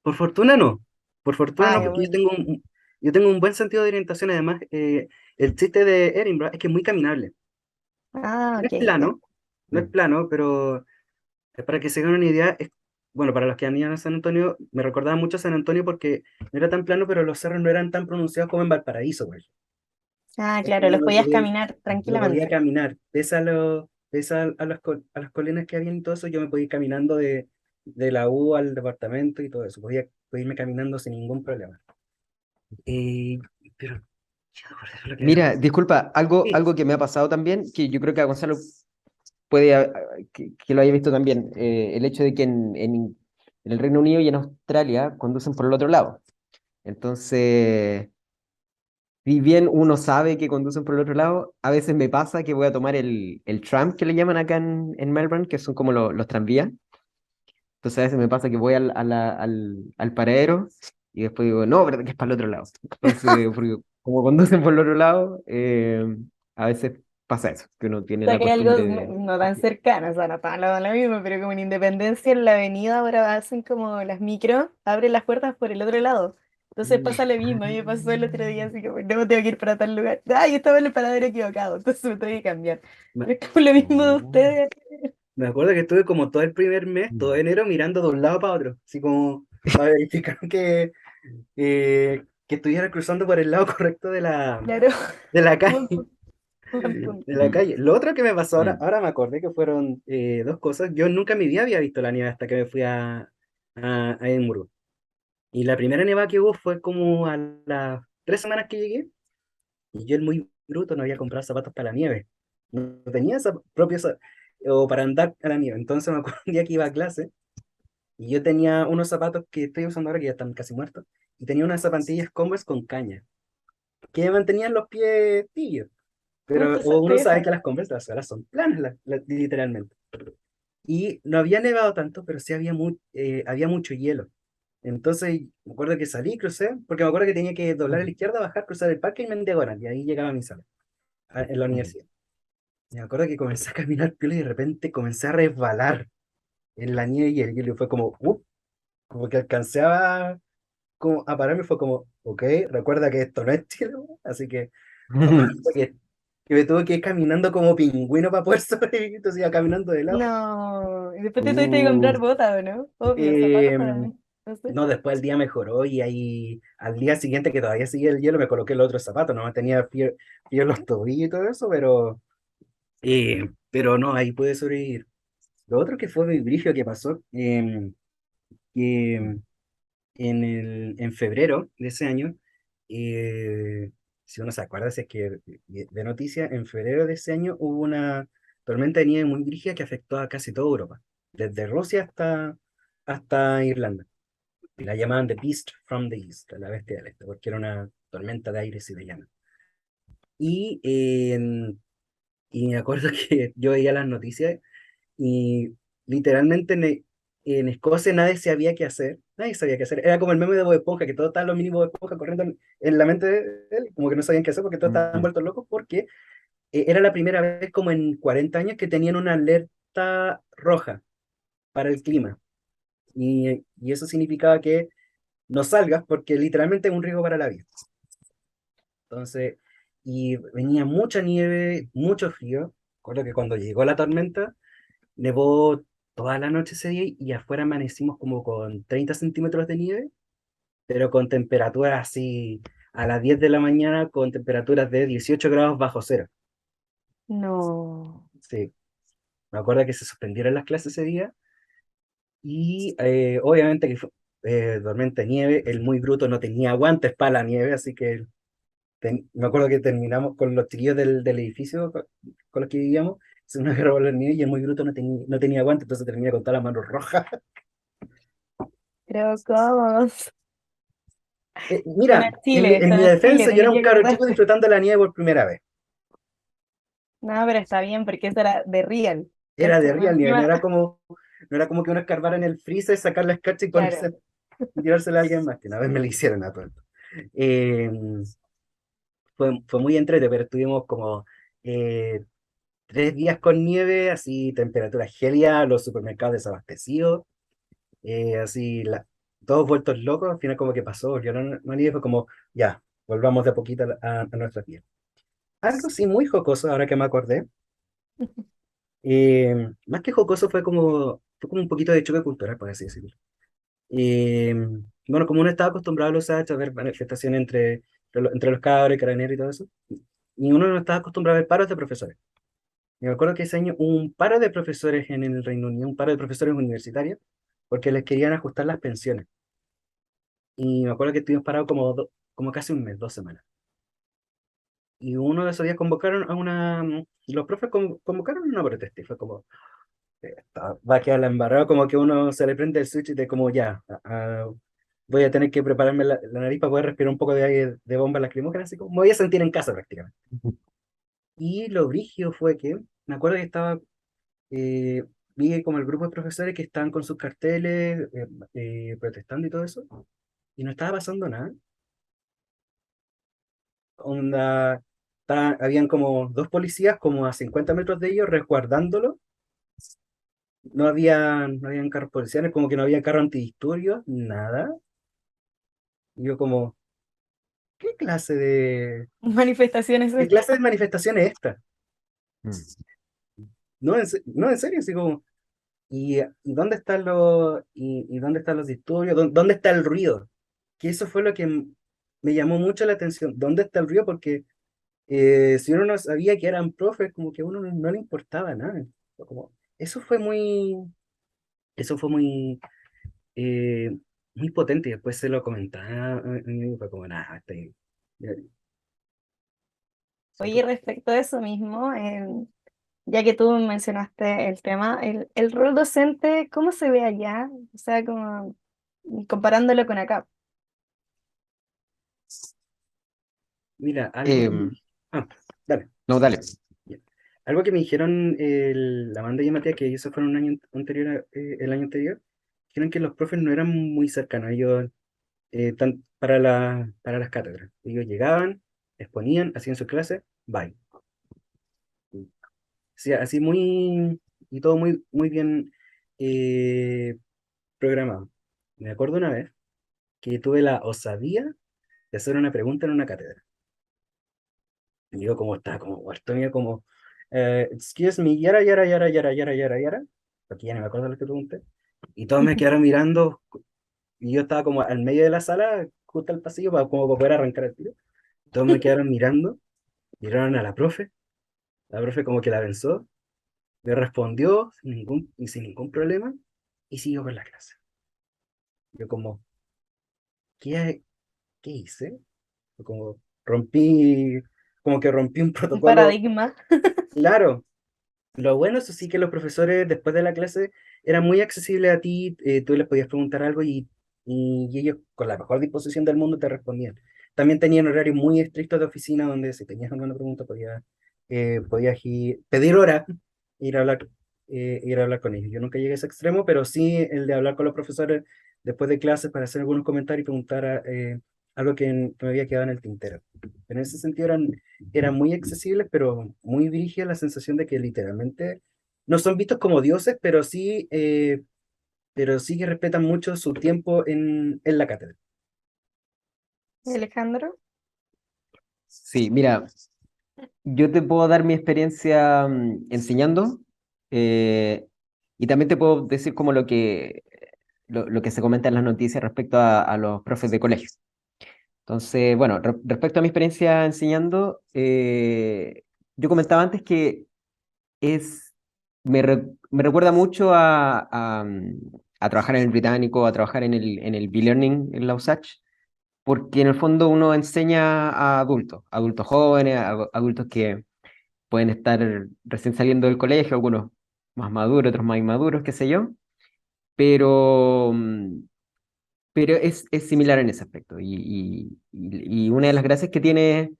por fortuna no, por fortuna Ah, no, qué porque bueno. yo tengo un buen sentido de orientación, además, el chiste de Edinburgh es que es muy caminable. Ah, No ok, es ya. plano, no es Mm. plano, pero para que se hagan una idea, bueno, para los que han ido a San Antonio, me recordaba mucho a San Antonio porque no era tan plano, pero los cerros no eran tan pronunciados como en Valparaíso, güey. Ah, Es claro, como los uno podías podía, caminar yo podía tranquilamente. caminar, pese a las colinas que había y todo eso, yo me podía ir caminando de la U al departamento y todo eso, podía irme caminando sin ningún problema. Eh, pero, ya, por eso es lo que era. Mira, disculpa, Sí. algo que me ha pasado también, que yo creo que a Gonzalo puede que lo haya visto también, el hecho de que en el Reino Unido y en Australia conducen por el otro lado. Entonces, si bien uno sabe que conducen por el otro lado, a veces me pasa que voy a tomar el tram que le llaman acá en Melbourne, que son como los tranvías. Entonces a veces me pasa que voy al paradero y después digo, no, verdad que es para el otro lado. Entonces, porque como conducen por el otro lado, a veces pasa eso, que uno O tiene sea, la que hay algo costumbre no, de... no tan cercano, o sea, no para lo mismo, pero como en Independencia en la avenida ahora hacen como las micros, abren las puertas por el otro lado. Entonces pasa lo mismo, a mí me pasó el otro día, así que bueno, no tengo que ir para tal lugar. Ay, estaba en el paradero equivocado, entonces me tengo que cambiar. Me, Pero es como lo mismo de Oh. ustedes. me acuerdo que estuve como todo el primer mes, todo enero, mirando de un lado para otro, así como para verificar que estuviera cruzando por el lado correcto Claro, de la buen calle. punto, buen punto. De la calle. Lo otro que me pasó ahora, Mm. ahora me acordé que fueron dos cosas. Yo nunca en mi vida había visto la nieve hasta que me fui a Edimburgo. Y la primera nevada que hubo fue como a las 3 semanas que llegué. Y yo, el muy bruto, no había comprado zapatos para la nieve. No tenía o para andar a la nieve. Entonces me acuerdo un día que iba a clase y yo tenía unos zapatos que estoy usando ahora que ya están casi muertos. Y tenía unas zapatillas Converse con caña que me mantenían los pies tibios. ¿Cómo Pero te uno usaste sabe esa? que las Converse las son planas, literalmente. Y no había nevado tanto, pero sí había mucho hielo. Entonces, me acuerdo que salí, crucé, porque me acuerdo que tenía que doblar a la izquierda, bajar, cruzar el parque y me en diagonal, y ahí llegaba a mi sala, en la Mm. universidad. Y me acuerdo que comencé a caminar piola y de repente comencé a resbalar en la nieve y el hielo, y fue como, como que alcancé como a pararme, fue como, ok, recuerda que esto no es Chile, así que me acuerdo que me tuve que ir caminando como pingüino para poder sobrevivir, entonces iba caminando de lado. No, y después te tuviste que Uh, comprar botas, ¿o no? Obvio, zapatos Eh, para mí. No sé. no, después el día mejoró y ahí al día siguiente que todavía seguía el hielo me coloqué el otro zapato, no tenía frío en los tobillos y todo eso, pero no, ahí pude sobrevivir. Lo otro que fue muy brígido que pasó, que en febrero de ese año, eh, si uno se acuerda, si es que de noticia, en febrero de ese año hubo una tormenta de nieve muy brígida que afectó a casi toda Europa, desde Rusia hasta Irlanda. Y la llamaban The Beast from the East, la bestia del este, porque era una tormenta de aire, si le llaman. Y, y me acuerdo que yo veía las noticias y literalmente en Escocia nadie sabía qué hacer. Era como el meme de Bob Esponja, que todos estaban los mini Bob Esponja corriendo en la mente de él, como que no sabían qué hacer porque todos estaban mm. vueltos locos, porque era la primera vez como en 40 años que tenían una alerta roja para el clima. Y eso significaba que no salgas porque literalmente es un riesgo para la vida. Entonces, y venía mucha nieve, mucho frío. Recuerdo que cuando llegó la tormenta, nevó toda la noche ese día y afuera amanecimos como con 30 centímetros de nieve, pero con temperaturas así a las 10 de la mañana con temperaturas de 18 grados bajo cero. No. Sí, me acuerdo que se suspendieron las clases ese día y obviamente que fue tormenta de nieve, el muy bruto no tenía guantes para la nieve, así que me acuerdo que terminamos con los chiquillos del edificio con los que vivíamos, se nos agarró la nieve y el muy bruto no tenía guantes, entonces terminé con todas las manos rojas. Pero ¿cómo? Mira, en Esto mi no es Chile, defensa yo era tenés un que cabro chico acordarte. disfrutando la nieve por primera vez. No, pero está bien, porque eso era de real. Era de ¿Cachai? Más real nieve, no encima, era como que uno escarbara en el freezer, sacar la escarcha y claro. ponerse y tirársela a alguien más, que una vez me lo hicieron a todo esto. Eh, fue muy entrete, pero estuvimos como 3 días con nieve, así temperatura gélidas, los supermercados desabastecidos, así todos vueltos locos, al final como que pasó, volvió la normalidad y fue como, ya, volvamos de a poquito a nuestra piel. Algo sí muy jocoso, ahora que me acordé, más que jocoso fue como un poquito de choque cultural, por así decirlo. Eh, bueno, como uno estaba acostumbrado a los a ver manifestaciones entre los cabros y carabineros y todo eso, y uno no estaba acostumbrado a ver paros de profesores. Y me acuerdo que ese año hubo un paro de profesores en el Reino Unido, un paro de profesores universitarios, porque les querían ajustar las pensiones. Y me acuerdo que estuvimos parados como casi un mes, 2 semanas. Y uno de esos días los profes convocaron una protesta y fue como, va a quedar la embarrada, como que uno se le prende el switch de como ya, voy a tener que prepararme la nariz para poder respirar un poco de aire de bomba lacrimógena, así como me voy a sentir en casa prácticamente. Y lo brígido fue que, me acuerdo que eh, vi como el grupo de profesores que estaban con sus carteles, protestando y todo eso, y no estaba pasando nada. Onda, habían como dos policías como a 50 metros de ellos resguardándolo. No habían carros policiales, como que no había carro antidisturbios, nada. Y yo como, ¿qué Manifestaciones qué estas. clase de manifestación es esta? Mm. No, no, en serio, así como, ¿y dónde están y dónde están los disturbios? ¿Dónde está el ruido? Que eso fue lo que me llamó mucho la atención. ¿Dónde está el ruido? Porque si uno no sabía que eran profes, como que a uno no le importaba nada. Como, eso fue muy, eh, muy potente. Y después se lo comentaba, y fue como, nada, Oye, ¿cierto? respecto a eso mismo, ya que tú mencionaste el tema, el rol docente, ¿cómo se ve allá? O sea, como comparándolo con acá. Mira, Em, ah, dale. no, dale. Ya. Algo que me dijeron la Amanda y Matías, que ellos se fueron un año anterior, el año anterior, dijeron que los profes no eran muy cercanos, ellos, para las cátedras. Ellos llegaban, exponían, hacían su clase, bye. Sí, así muy, y todo muy, muy bien eh, programado. Me acuerdo una vez que tuve la osadía de hacer una pregunta en una cátedra. Y yo como estaba como muerto, mío, como, excuse me, yara, yara, yara, yara, yara, yara, yara, porque ya no me acuerdo lo que pregunté. Y todos me quedaron mirando, y yo estaba como al medio de la sala, justo al pasillo, como para poder arrancar el tiro. Todos me quedaron mirando, miraron a la profe como que la pensó, me respondió sin ningún problema, y siguió con la clase. Yo como, ¿qué, qué hice? Como rompí, como que rompí un Un protocolo, paradigma. claro. Lo bueno, eso sí, que los profesores después de la clase eran muy accesibles a ti, tú les podías preguntar algo y ellos con la mejor disposición del mundo te respondían. También tenían horarios muy estrictos de oficina donde si tenías alguna pregunta podías pedir hora, ir a hablar, ir a hablar con ellos. Yo nunca llegué a ese extremo, pero sí el de hablar con los profesores después de clases para hacer algunos comentarios y preguntar algo que me había quedado en el tintero. En ese sentido eran muy accesibles, pero muy brígida la sensación de que literalmente no son vistos como dioses, pero sí que respetan mucho su tiempo en la cátedra. Alejandro. Sí, mira, yo te puedo dar mi experiencia enseñando, eh, y también te puedo decir como lo que se comenta en las noticias respecto a los profes de colegio. Entonces, bueno, respecto a mi experiencia enseñando, yo comentaba antes que es, me recuerda mucho a trabajar en el británico, a trabajar en el B-Learning en la USACH, porque en el fondo uno enseña a adultos, adultos jóvenes, adultos que pueden estar recién saliendo del colegio, algunos más maduros, otros más inmaduros, qué sé yo, pero, pero es similar en ese aspecto. Y una de las gracias que tiene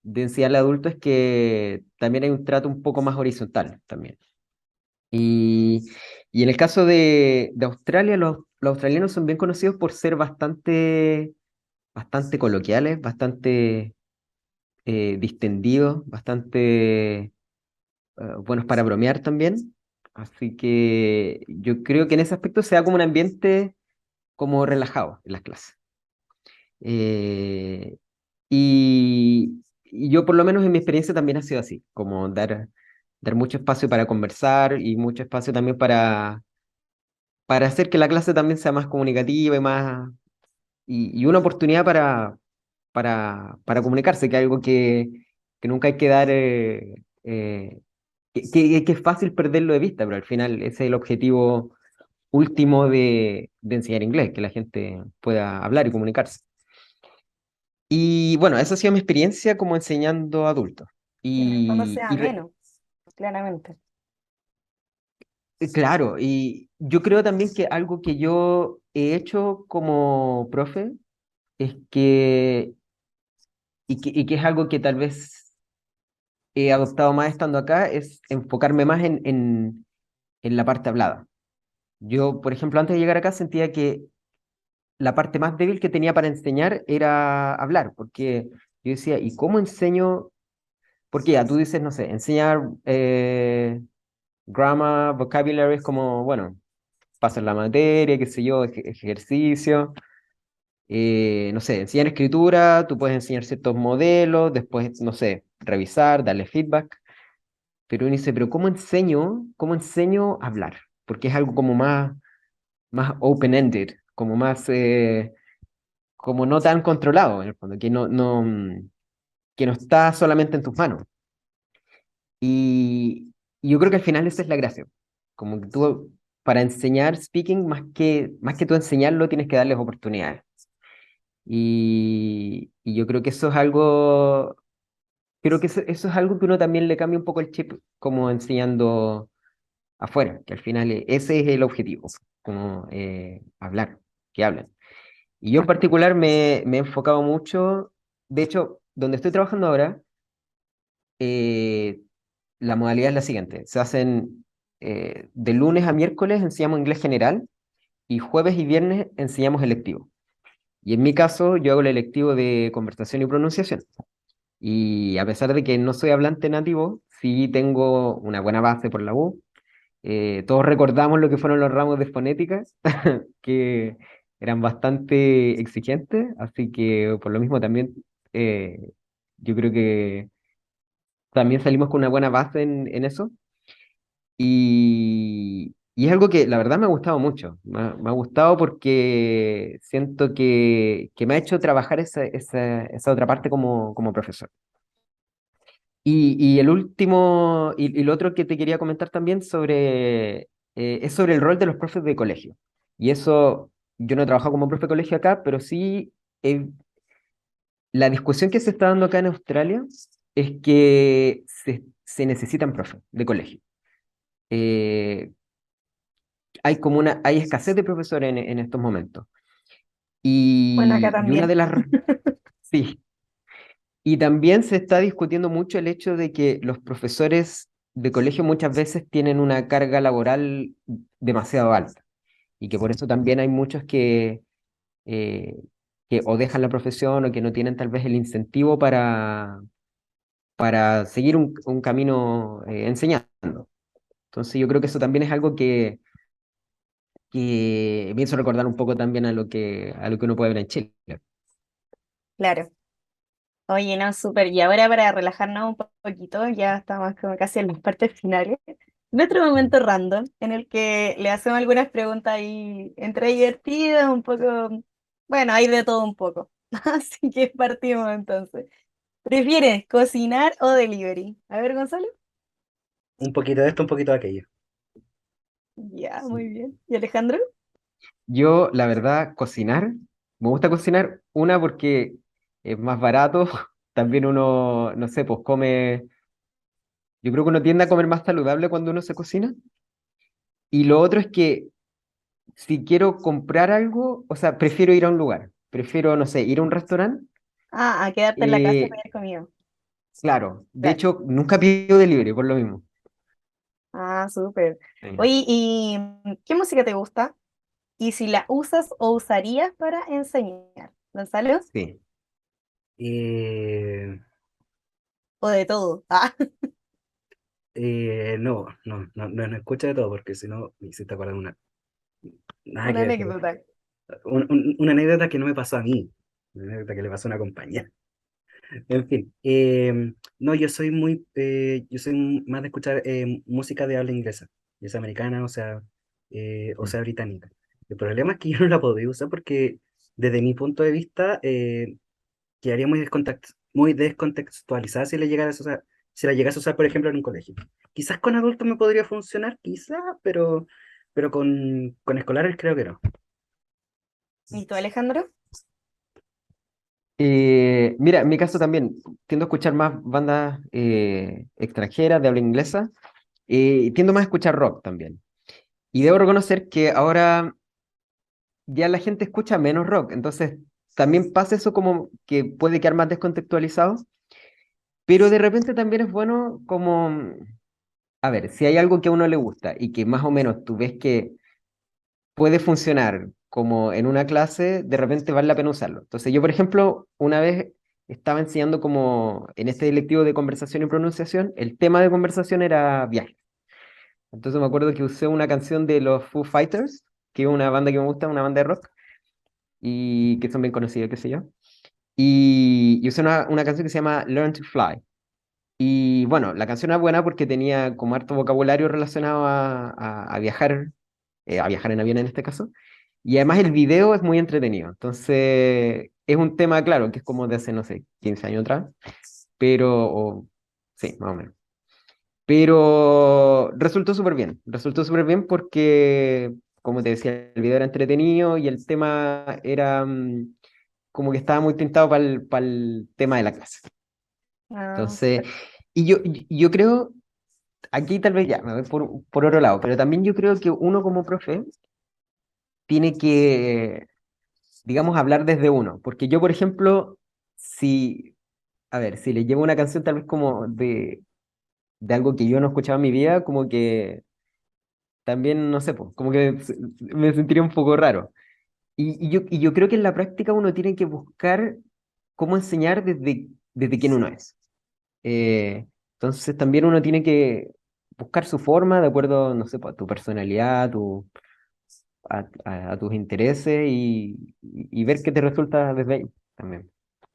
de enseñarle a adultos es que también hay un trato un poco más horizontal también. Y, y en el caso de Australia, los australianos son bien conocidos por ser bastante coloquiales, bastante distendidos, bastante buenos para bromear también. Así que yo creo que en ese aspecto se da como un ambiente como relajado en las clases. Eh, y yo por lo menos en mi experiencia también ha sido así, como dar mucho espacio para conversar y mucho espacio también para hacer que la clase también sea más comunicativa y y una oportunidad para comunicarse, que es algo que nunca hay que dar, que es fácil perderlo de vista, pero al final ese es el objetivo último de enseñar inglés, que la gente pueda hablar y comunicarse. Y bueno, esa ha sido mi experiencia como enseñando a adultos. Que en el fondo Y, sea y re- menos, claramente. claro, y yo creo también que algo que yo he hecho como profe es y que es algo que tal vez he adoptado más estando acá, es enfocarme más en la parte hablada. Yo, por ejemplo, antes de llegar acá sentía que la parte más débil que tenía para enseñar era hablar, porque yo decía, ¿y cómo enseño? Porque ya tú dices, no sé, enseñar grammar, vocabulary es como, bueno, pasar la materia, qué sé yo, ejercicio, no sé, enseñar escritura, tú puedes enseñar ciertos modelos, después, no sé, revisar, darle feedback, pero uno dice, pero cómo enseño a hablar? Porque es algo como más open-ended, como más, como no tan controlado, en el fondo, que no está solamente en tus manos. Y yo creo que al final esa es la gracia. Como que tú, para enseñar speaking, más que tú enseñarlo, tienes que darles oportunidades. Y yo creo que eso es algo, creo que eso es algo que uno también le cambia un poco el chip como enseñando afuera, que al final ese es el objetivo, como hablar, que hablen. Y yo en particular me he enfocado mucho, de hecho, donde estoy trabajando ahora, eh, la modalidad es la siguiente, se hacen de lunes a miércoles enseñamos inglés general y jueves y viernes enseñamos electivo. Y en mi caso, yo hago el electivo de conversación y pronunciación. Y a pesar de que no soy hablante nativo, sí tengo una buena base por la U. Todos recordamos lo que fueron los ramos de fonética, que eran bastante exigentes, así que por lo mismo también yo creo que también salimos con una buena base en eso. Y es algo que la verdad me ha gustado mucho. Me ha gustado porque siento que me ha hecho trabajar esa otra parte como profesor. Y el último, y lo otro que te quería comentar también es sobre el rol de los profes de colegio. Y eso, yo no he trabajado como profe de colegio acá, pero sí la discusión que se está dando acá en Australia es que se necesitan profes de colegio. Eh, hay escasez de profesores en estos momentos. Bueno, acá Y una también. de las, sí, y también se está discutiendo mucho el hecho de que los profesores de colegio muchas veces tienen una carga laboral demasiado alta y que por eso también hay muchos eh, que o dejan la profesión o que no tienen tal vez el incentivo para seguir un camino enseñando. Entonces yo creo que eso también es algo que me hizo recordar un poco también a lo que uno puede ver en Chile. Claro. Oye, no, súper. Y ahora para relajarnos un poquito, ya estamos como casi en las partes finales. Nuestro momento random, en el que le hacemos algunas preguntas ahí entre divertidas, un poco, bueno, hay de todo un poco. Así que partimos entonces. ¿Prefieres cocinar o delivery? A ver, Gonzalo. Un poquito de esto, un poquito de aquello. Ya, muy bien. ¿Y Alejandro? Yo, la verdad, cocinar, me gusta cocinar, una porque es más barato, también uno, no sé, pues come, yo creo que uno tiende a comer más saludable cuando uno se cocina, y lo otro es que si quiero comprar algo, o sea, prefiero ir a un lugar, prefiero, no sé, ir a un restaurante, Ah, a quedarte en la casa y eh, pedir comida. claro, de Claro. hecho, nunca pido delivery, por lo mismo. Ah, súper. Sí. Oye, ¿y qué música te gusta? Y si la usas o usarías para enseñar, Gonzalo, Sí. Eh, o de todo. Ah, no escucha de todo porque si no me hiciste acordar una, nada una que ver, pero anécdota. una anécdota que no me pasó a mí, una anécdota que le pasó a una compañera. En fin, no, yo soy más de escuchar música de habla inglesa, ya sea americana, o Mm. sea británica. El problema es que yo no la podría usar porque desde mi punto de vista quedaría muy descontextualizada si si la llegase a usar, por ejemplo, en un colegio. Quizás con adultos me podría funcionar, quizás, pero con escolares creo que no. ¿Y tú, Alejandro? Mira, en mi caso también tiendo a escuchar más bandas extranjeras de habla inglesa, tiendo más a escuchar rock también. Y debo reconocer que ahora ya la gente escucha menos rock, entonces también pasa eso como que puede quedar más descontextualizado, pero de repente también es bueno como, a ver, si hay algo que a uno le gusta y que más o menos tú ves que puede funcionar como en una clase, de repente vale la pena usarlo. Entonces yo, por ejemplo, una vez estaba enseñando como en este lectivo de conversación y pronunciación, el tema de conversación era viaje. Entonces me acuerdo que usé una canción de los Foo Fighters, que es una banda que me gusta, una banda de rock. y que son bien conocidos, qué sé yo. Y usé una canción que se llama Learn to Fly. Y bueno, la canción era buena porque tenía como harto vocabulario relacionado a viajar en avión en este caso. Y además el video es muy entretenido. Entonces, es un tema, claro, que es como de hace, no sé, 15 años atrás, pero, sí, más o menos. Pero resultó súper bien porque, como te decía, el video era entretenido y el tema era como que estaba muy tintado para el tema de la clase. Ah, Entonces, y yo creo, aquí tal vez ya me voy por otro lado, pero también yo creo que uno como profe tiene que, digamos, hablar desde uno, porque yo, por ejemplo, si, a ver, si le llevo una canción tal vez como de algo que yo no escuchaba en mi vida, como que también, no sé, pues, como que me sentiría un poco raro. Y yo creo que en la práctica uno tiene que buscar cómo enseñar desde quién uno es. Entonces también uno tiene que buscar su forma de acuerdo, no sé, pues, a tu personalidad, a tus intereses y ver qué te resulta desde ahí también.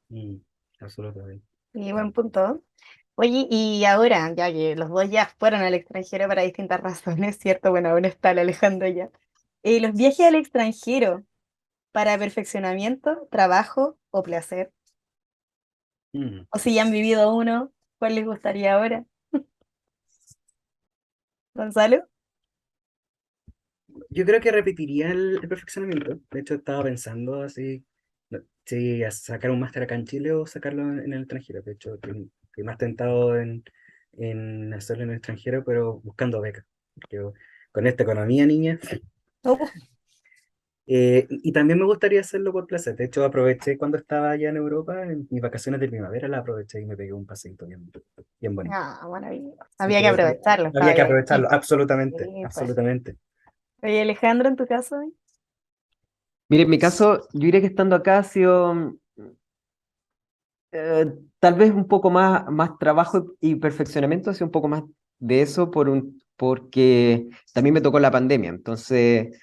Mm, absolutamente. y buen punto. Oye, y ahora, ya que los dos ya fueron al extranjero para distintas razones, ¿cierto? Bueno, aún está el Alejandro ya. Los viajes al extranjero para perfeccionamiento, trabajo o placer. Mm. O si ya han vivido uno, ¿cuál les gustaría ahora? Gonzalo. Yo creo que repetiría el perfeccionamiento. De hecho, estaba pensando así, si a sacar un máster acá en Chile o sacarlo en el extranjero. De hecho, estoy más tentado en hacerlo en el extranjero, pero buscando becas. Porque con esta economía, niña. Oh, Y también me gustaría hacerlo por placer. De hecho, aproveché cuando estaba allá en Europa, en mis vacaciones de primavera, la aproveché y me pegué un paseíto bien, bien bonito. maravilloso. Sí, Había que creo que aprovecharlo, estaba había que bien. aprovecharlo, absolutamente, Sí, pues. absolutamente. Oye, Alejandro, en tu caso, Mire, en mi caso, yo diría que estando acá ha sido tal vez un poco más trabajo y perfeccionamiento, ha sido un poco más de eso porque también me tocó la pandemia. Entonces,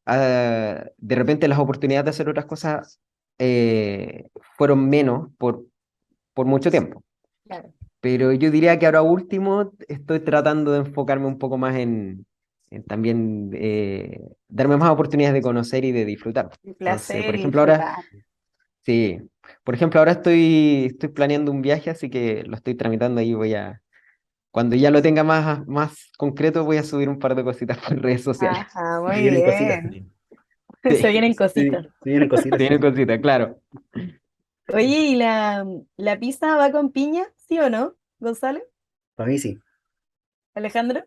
de repente las oportunidades de hacer otras cosas fueron menos por mucho tiempo. claro, Pero yo diría que ahora último estoy tratando de enfocarme un poco más en también darme más oportunidades de conocer y de disfrutar. y Entonces, placer por y ejemplo, ahora, disfrutar. sí, por ejemplo, ahora estoy planeando un viaje, así que lo estoy tramitando y cuando ya lo tenga más concreto, voy a subir un par de cositas por redes sociales. Ajá, Se muy vienen cositas. bien. Se Sí, vienen Sí, cositas. se vienen cositas, tiene sí. cositas, claro. Oye, ¿y la pizza va con piña? ¿Sí o no, Gonzalo? Para mí sí. ¿Alejandro?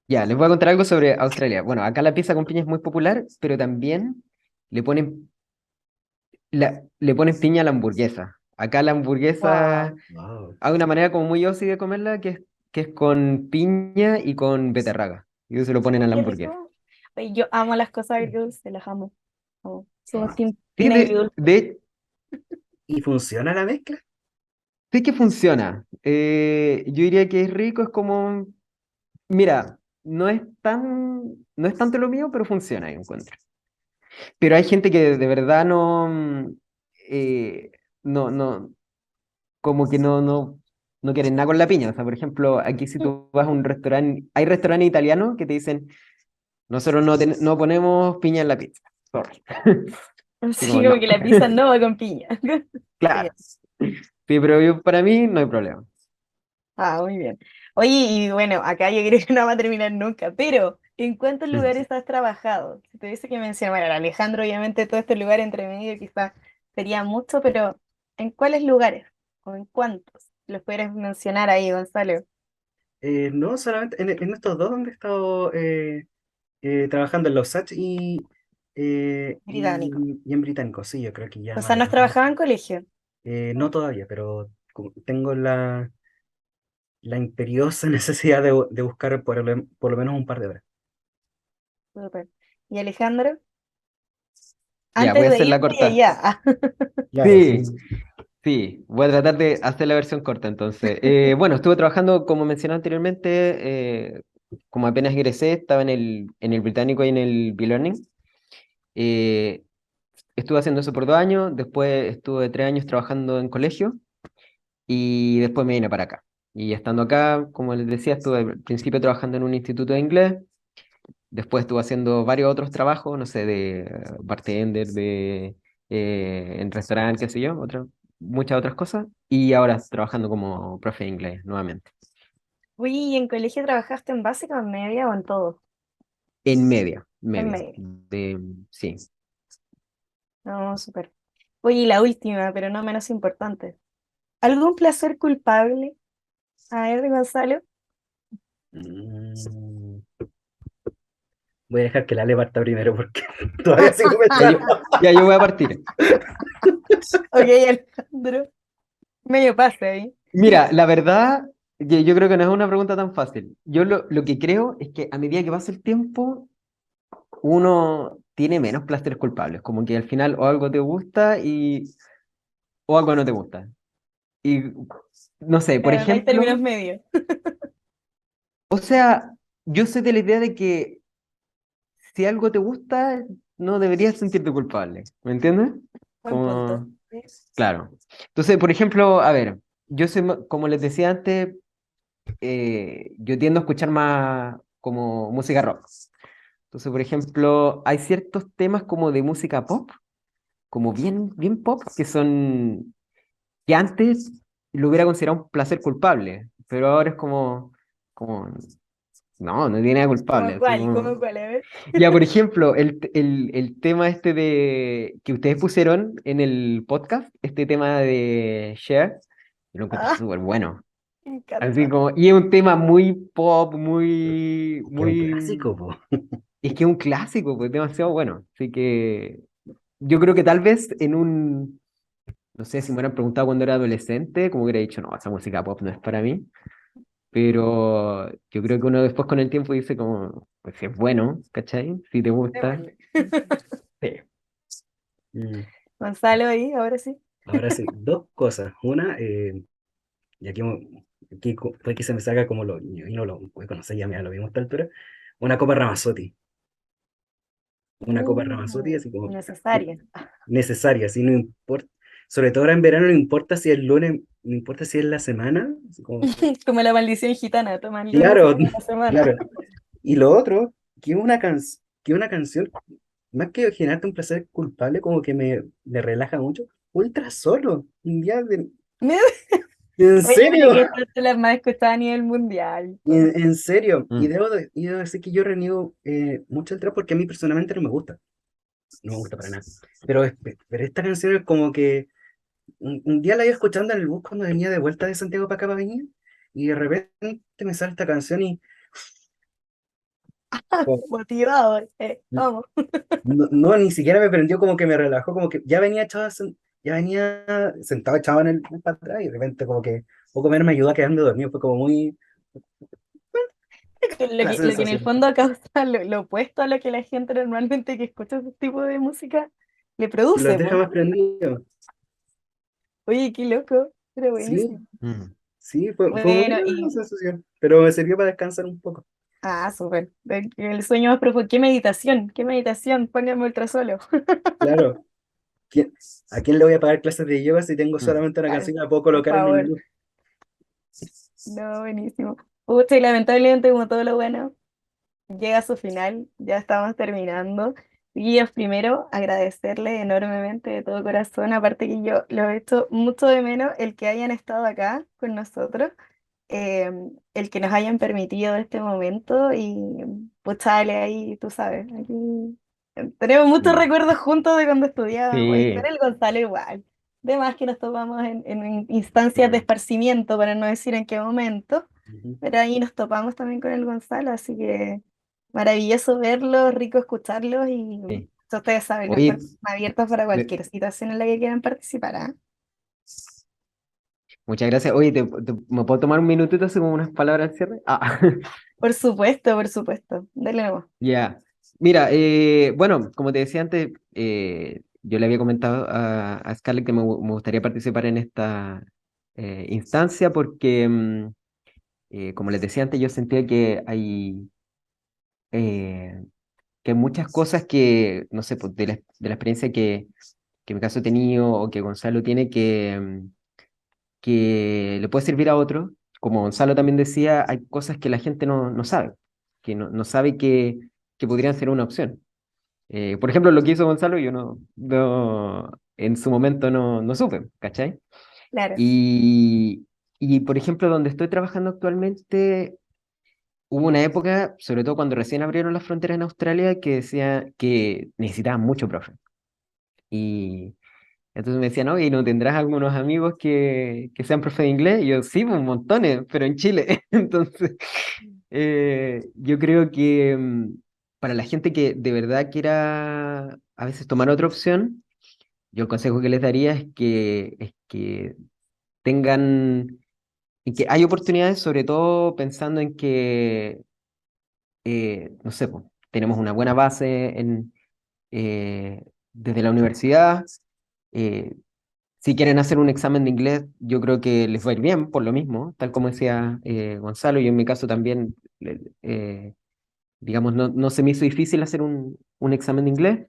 Ya, les voy a contar algo sobre Australia. Bueno, acá la pizza con piña es muy popular, pero también le ponen le pones piña a la hamburguesa. Acá la hamburguesa Wow. Wow. hay una manera como muy osí de comerla que es con piña y con beterraga. Y eso se lo ponen a la Qué hamburguesa. rico. Oye, yo amo las cosas agridulces, las amo. Amo. Somos team, Sí, team agridulce. ¿Y funciona la mezcla? sí que funciona. Yo diría que es rico, es como, mira, no es tanto lo mío, pero funciona, yo encuentro. Pero hay gente que de verdad eh, no, como que no quieren nada con la piña. O sea, por ejemplo, aquí si tú vas a un restaurante, hay restaurantes italianos que te dicen, nosotros no ponemos piña en la pizza. Sorry. Así Sí, como, como no. que la pizza no va con piña. Sí. Claro. Sí, pero para mí no hay problema. Ah, muy bien. Oye, y bueno, acá yo creo que no va a terminar nunca, pero ¿en cuántos lugares has trabajado? Si tuviese que mencionar, bueno, Alejandro, obviamente todo este lugar entre medio quizás sería mucho, pero ¿en cuáles lugares? ¿O en cuántos? ¿Los pudieras mencionar ahí, Gonzalo? No, solamente en estos dos donde he estado trabajando en los Satch Británico. y en Británico. Sí, yo creo que ya O más sea, no has adelante. trabajado en colegio. No todavía, pero tengo la imperiosa necesidad de buscar por lo menos un par de horas. Súper. ¿Y Alejandro? Ya, voy Antes a de hacer la irte corta. allá. Claro, sí. Sí, sí, voy a tratar de hacer la versión corta entonces. Bueno, estuve trabajando, como mencioné anteriormente, como apenas egresé, estaba en el británico y en el B-Learning. Eh, estuve haciendo eso por 2 años, después estuve 3 años trabajando en colegio y después me vine para acá. Y estando acá, como les decía, estuve al principio trabajando en un instituto de inglés, después estuve haciendo varios otros trabajos, no sé, de bartender, en restaurante, qué sé yo, muchas otras cosas, y ahora trabajando como profe de inglés nuevamente. Oye, ¿y en colegio trabajaste en básica, en media o en todo? En media, En media, media. sí. No, súper. Oye, y la última, pero no menos importante. ¿Algún placer culpable? A ver, Gonzalo. Mm, Voy a dejar que la Ale parta primero porque todavía sigo Ya yo, pensando. ya yo voy a partir. Ok, Alejandro. Medio pase ahí. Mira, la verdad, yo creo que no es una pregunta tan fácil. Yo lo que creo es que a medida que pasa el tiempo, uno tiene menos placeres culpables, como que al final o algo te gusta o algo no te gusta. Y no sé, por No hay términos ejemplo, medios. o sea, yo soy de la idea de que si algo te gusta, no deberías sentirte culpable, ¿me entiendes? Buen punto. Como, claro. Entonces, por ejemplo, a ver, yo soy, como les decía antes, yo tiendo a escuchar más como música rock. Entonces, por ejemplo, hay ciertos temas como de música pop, como bien, bien pop, que antes lo hubiera considerado un placer culpable, pero ahora es como, no, no tiene nada culpable. ¿Cómo Así cuál? como... ¿Cómo cuál? A ver. Ya, por ejemplo, el tema este que ustedes pusieron en el podcast, este tema de Cher, yo lo encuentro Ah, súper bueno. me Así encanta. como, y es un tema muy pop, Que es un clásico, po. es que es un clásico, pues demasiado bueno. Así que yo creo que tal vez no sé, si me hubieran preguntado cuando era adolescente, como hubiera dicho, no, esa música pop no es para mí. Pero yo creo que uno después con el tiempo dice como, pues si es bueno, ¿cachai? Si te gusta. Démosle. Sí. Mm, Gonzalo ahí, ahora sí. Ahora sí, dos cosas. Una, y aquí puede que se me salga como y no lo puede conocer ya, mira, lo vimos a esta altura. Una copa Ramazzotti. Una copa Ramazzotti, así como Necesaria. necesaria, así no importa. Sobre todo ahora en verano, no importa si es lunes, no importa si es la semana. Así como, Como la maldición gitana, toma el lunes claro, y la semana. claro. Y lo otro, que una canción, más que generarte un placer culpable, como que me relaja mucho. Ultra solo, un día ¿en Oye, pero serio? que esta es la más escuchada a nivel mundial. En serio. Y Mm. debo decir que yo reniego mucho el trap porque a mí personalmente no me gusta. No me gusta para nada. Pero esta canción es como que un día la iba escuchando en el bus cuando venía de vuelta de Santiago para acá para venir. Y de repente me sale esta canción y oh, Motivado. Vamos. no, no, ni siquiera me prendió, como que me relajó, como que ya venía sentado echado en para atrás y de repente como que poco menos me ayudó a quedarme dormido. Fue como muy la Lo que en el sensación. fondo causa lo opuesto a lo que la gente normalmente que escucha ese tipo de música le Y los produce, deja po. más prendidos. Oye, qué loco, pero Sí, buenísimo. Mm. sí, fue muy Bueno, buena la y sensación. Pero me sirvió para descansar un poco. súper. El sueño más profundo. Qué meditación, qué meditación. Pónganme ultra solo. Claro. ¿quién- ¿A quién le voy a pagar clases de yoga si tengo Mm. solamente una Claro, canción que la puedo por colocar en el favor. bus? No, buenísimo. Pucha, y lamentablemente, como todo lo bueno, llega a su final, ya estamos terminando. Y es primero agradecerle enormemente de todo corazón, aparte que yo lo he hecho mucho de menos el que hayan estado acá con nosotros, el que nos hayan permitido este momento y pues chale ahí, tú sabes, aquí tenemos muchos Mm. recuerdos juntos de cuando estudiábamos y con Sí. el Gonzalo igual. De más que nos topamos en instancias de Mm. esparcimiento, para no decir en qué momento, Ujú. pero ahí nos topamos también con el Gonzalo, así que maravilloso verlos, rico escucharlos y Sí. ustedes saben, las Oye, puertas están abiertas para me- cualquier situación en la que quieran participar, ¿ah? muchas gracias. Oye, ¿me puedo tomar un minutito así como unas palabras al cierre? Ah, Por supuesto. Dale nomás. ya. Mira, bueno, como te decía antes, yo le había comentado a Scarlett que me gustaría participar en esta instancia porque, como les decía antes, yo sentía que hay, eh, que hay muchas cosas que, no sé, pues, de la experiencia que en mi caso he tenido o que Gonzalo tiene que le puede servir a otro. Como Gonzalo también decía, hay cosas que la gente no sabe, que no sabe que podrían ser una opción. Por ejemplo, lo que hizo Gonzalo, yo en su momento no supe, ¿cachai? Claro. Y, por ejemplo, donde estoy trabajando actualmente, hubo una época, sobre todo cuando recién abrieron las fronteras en Australia, que decía que necesitaban mucho profe. Y entonces me decían, oye, ¿no tendrás algunos amigos que sean profe de inglés? Y yo, sí, pues, montones, pero en Chile. Entonces, yo creo que para la gente que de verdad quiera a veces tomar otra opción, yo el consejo que les daría es que tengan, y que hay oportunidades, sobre todo pensando en que, no sé, pues, tenemos una buena base desde la universidad. eh, si quieren hacer un examen de inglés, yo creo que les va a ir bien por lo mismo, tal como decía Gonzalo. Yo en mi caso también, digamos, no se me hizo difícil hacer un examen de inglés.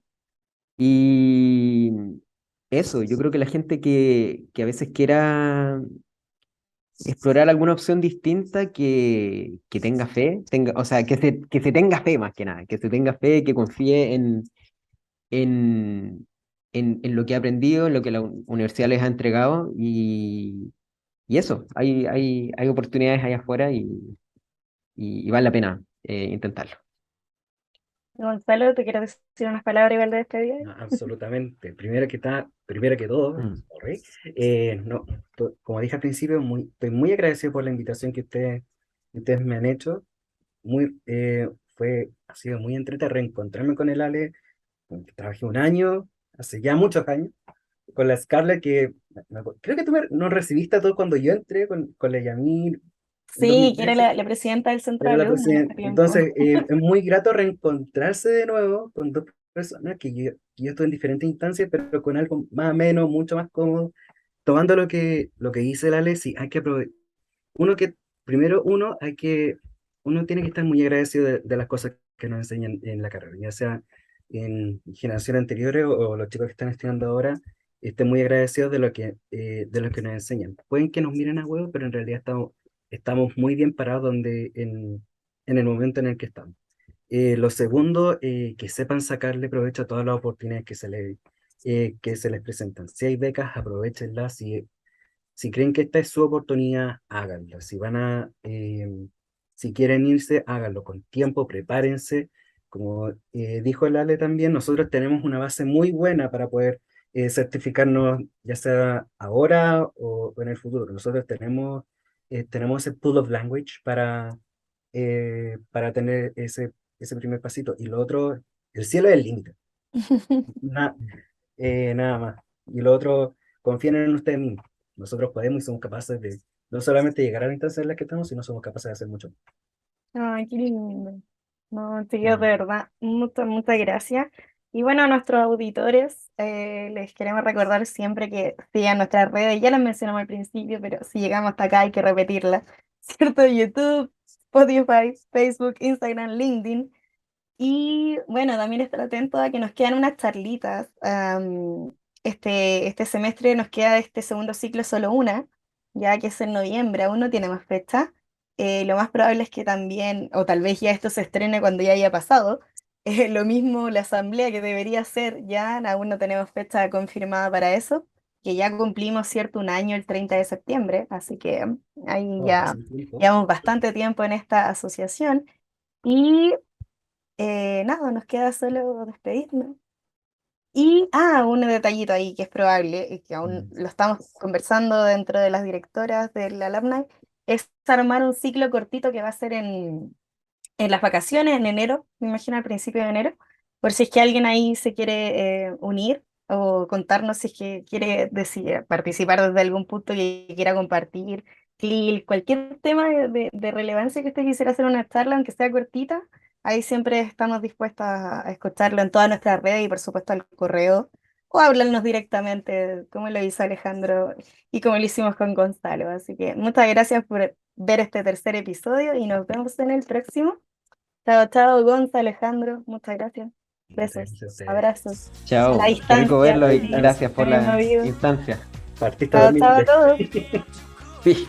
Y eso, yo creo que la gente que a veces quiera explorar alguna opción distinta, que tenga fe, o sea, que se tenga fe más que nada, que se tenga fe, que confíe en, en lo que ha aprendido, en lo que la universidad les ha entregado y eso, hay oportunidades allá afuera y vale la pena intentarlo. Gonzalo, ¿te quieres decir unas palabras igual de despedida? Absolutamente. Primero que todo, Mm. sorry, no, como dije al principio, estoy muy agradecido por la invitación que ustedes me han hecho. Ha sido muy entretenido reencontrarme con el Ale, con que trabajé un año, hace ya muchos años, con la Scarlett, creo que tú nos recibiste a todos cuando yo entré con la Yamil en Sí, que era 2013. la presidenta del centro Era de la alumnos en ese presidenta. tiempo. Entonces, es muy grato reencontrarse de nuevo con dos personas que yo estuve en diferentes instancias, pero con algo más ameno, mucho más cómodo, tomando lo que dice la Lesi. Hay que aprovechar. Uno que, primero, uno tiene que estar muy agradecido de las cosas que nos enseñan en la carrera, ya sea en generaciones anteriores o los chicos que están estudiando ahora, estén muy agradecidos de lo que nos enseñan. Pueden que nos miren a huevo, pero en realidad estamos muy bien parados en el momento en el que estamos. Lo segundo, que sepan sacarle provecho a todas las oportunidades que se les presentan. Si hay becas, aprovechenlas. Si creen que esta es su oportunidad, háganlo. Si quieren irse, háganlo con tiempo, prepárense. Como dijo el Ale también, nosotros tenemos una base muy buena para poder certificarnos, ya sea ahora o en el futuro. Nosotros tenemos ese pool of language para tener ese primer pasito. Y lo otro, el cielo es el límite. Na- Nada más. Y lo otro, confíen en ustedes mismos. Nosotros podemos y somos capaces de no solamente llegar a la instancia en la que estamos, sino somos capaces de hacer mucho. Ay, qué lindo. No, tío, de Mm. verdad, muchas gracias. Y bueno, a nuestros auditores, les queremos recordar siempre que sigan nuestras redes. Ya las mencionamos al principio, pero si llegamos hasta acá hay que repetirlas. ¿Cierto? YouTube, Spotify, Facebook, Instagram, LinkedIn. Y bueno, también estar atento a que nos quedan unas charlitas. Este semestre nos queda de este segundo ciclo solo una, ya que es en noviembre, aún no tiene más fecha. Lo más probable es que también, o tal vez ya esto se estrene cuando ya haya pasado. Lo mismo la asamblea que debería ser, ya aún no tenemos fecha confirmada para eso, que ya cumplimos, cierto, un año el 30 de septiembre, así que ahí Oh, ya pasa el tiempo. llevamos bastante tiempo en esta asociación. Y nada, nos queda solo despedirnos. Y, un detallito ahí que es probable, y que aún Mm. lo estamos conversando dentro de las directoras del alumni, es armar un ciclo cortito que va a ser en las vacaciones, en enero, me imagino al principio de enero, por si es que alguien ahí se quiere unir o contarnos si es que quiere participar desde algún punto que quiera compartir, cualquier tema de relevancia que usted quisiera hacer una charla, aunque sea cortita, ahí siempre estamos dispuestos a escucharlo en todas nuestras redes y por supuesto al correo. O hablarnos directamente, como lo hizo Alejandro y como lo hicimos con Gonzalo. Así que muchas gracias por ver este tercer episodio y nos vemos en el próximo. Chao, chao, Gonza, Alejandro, muchas gracias. Muchas Besos, gracias a ustedes. abrazos. Chao, La qué rico distancia, verlo y sí, gracias por también lo la digo. instancia. Partiste a Chao, chao a dormir. todos. Sí.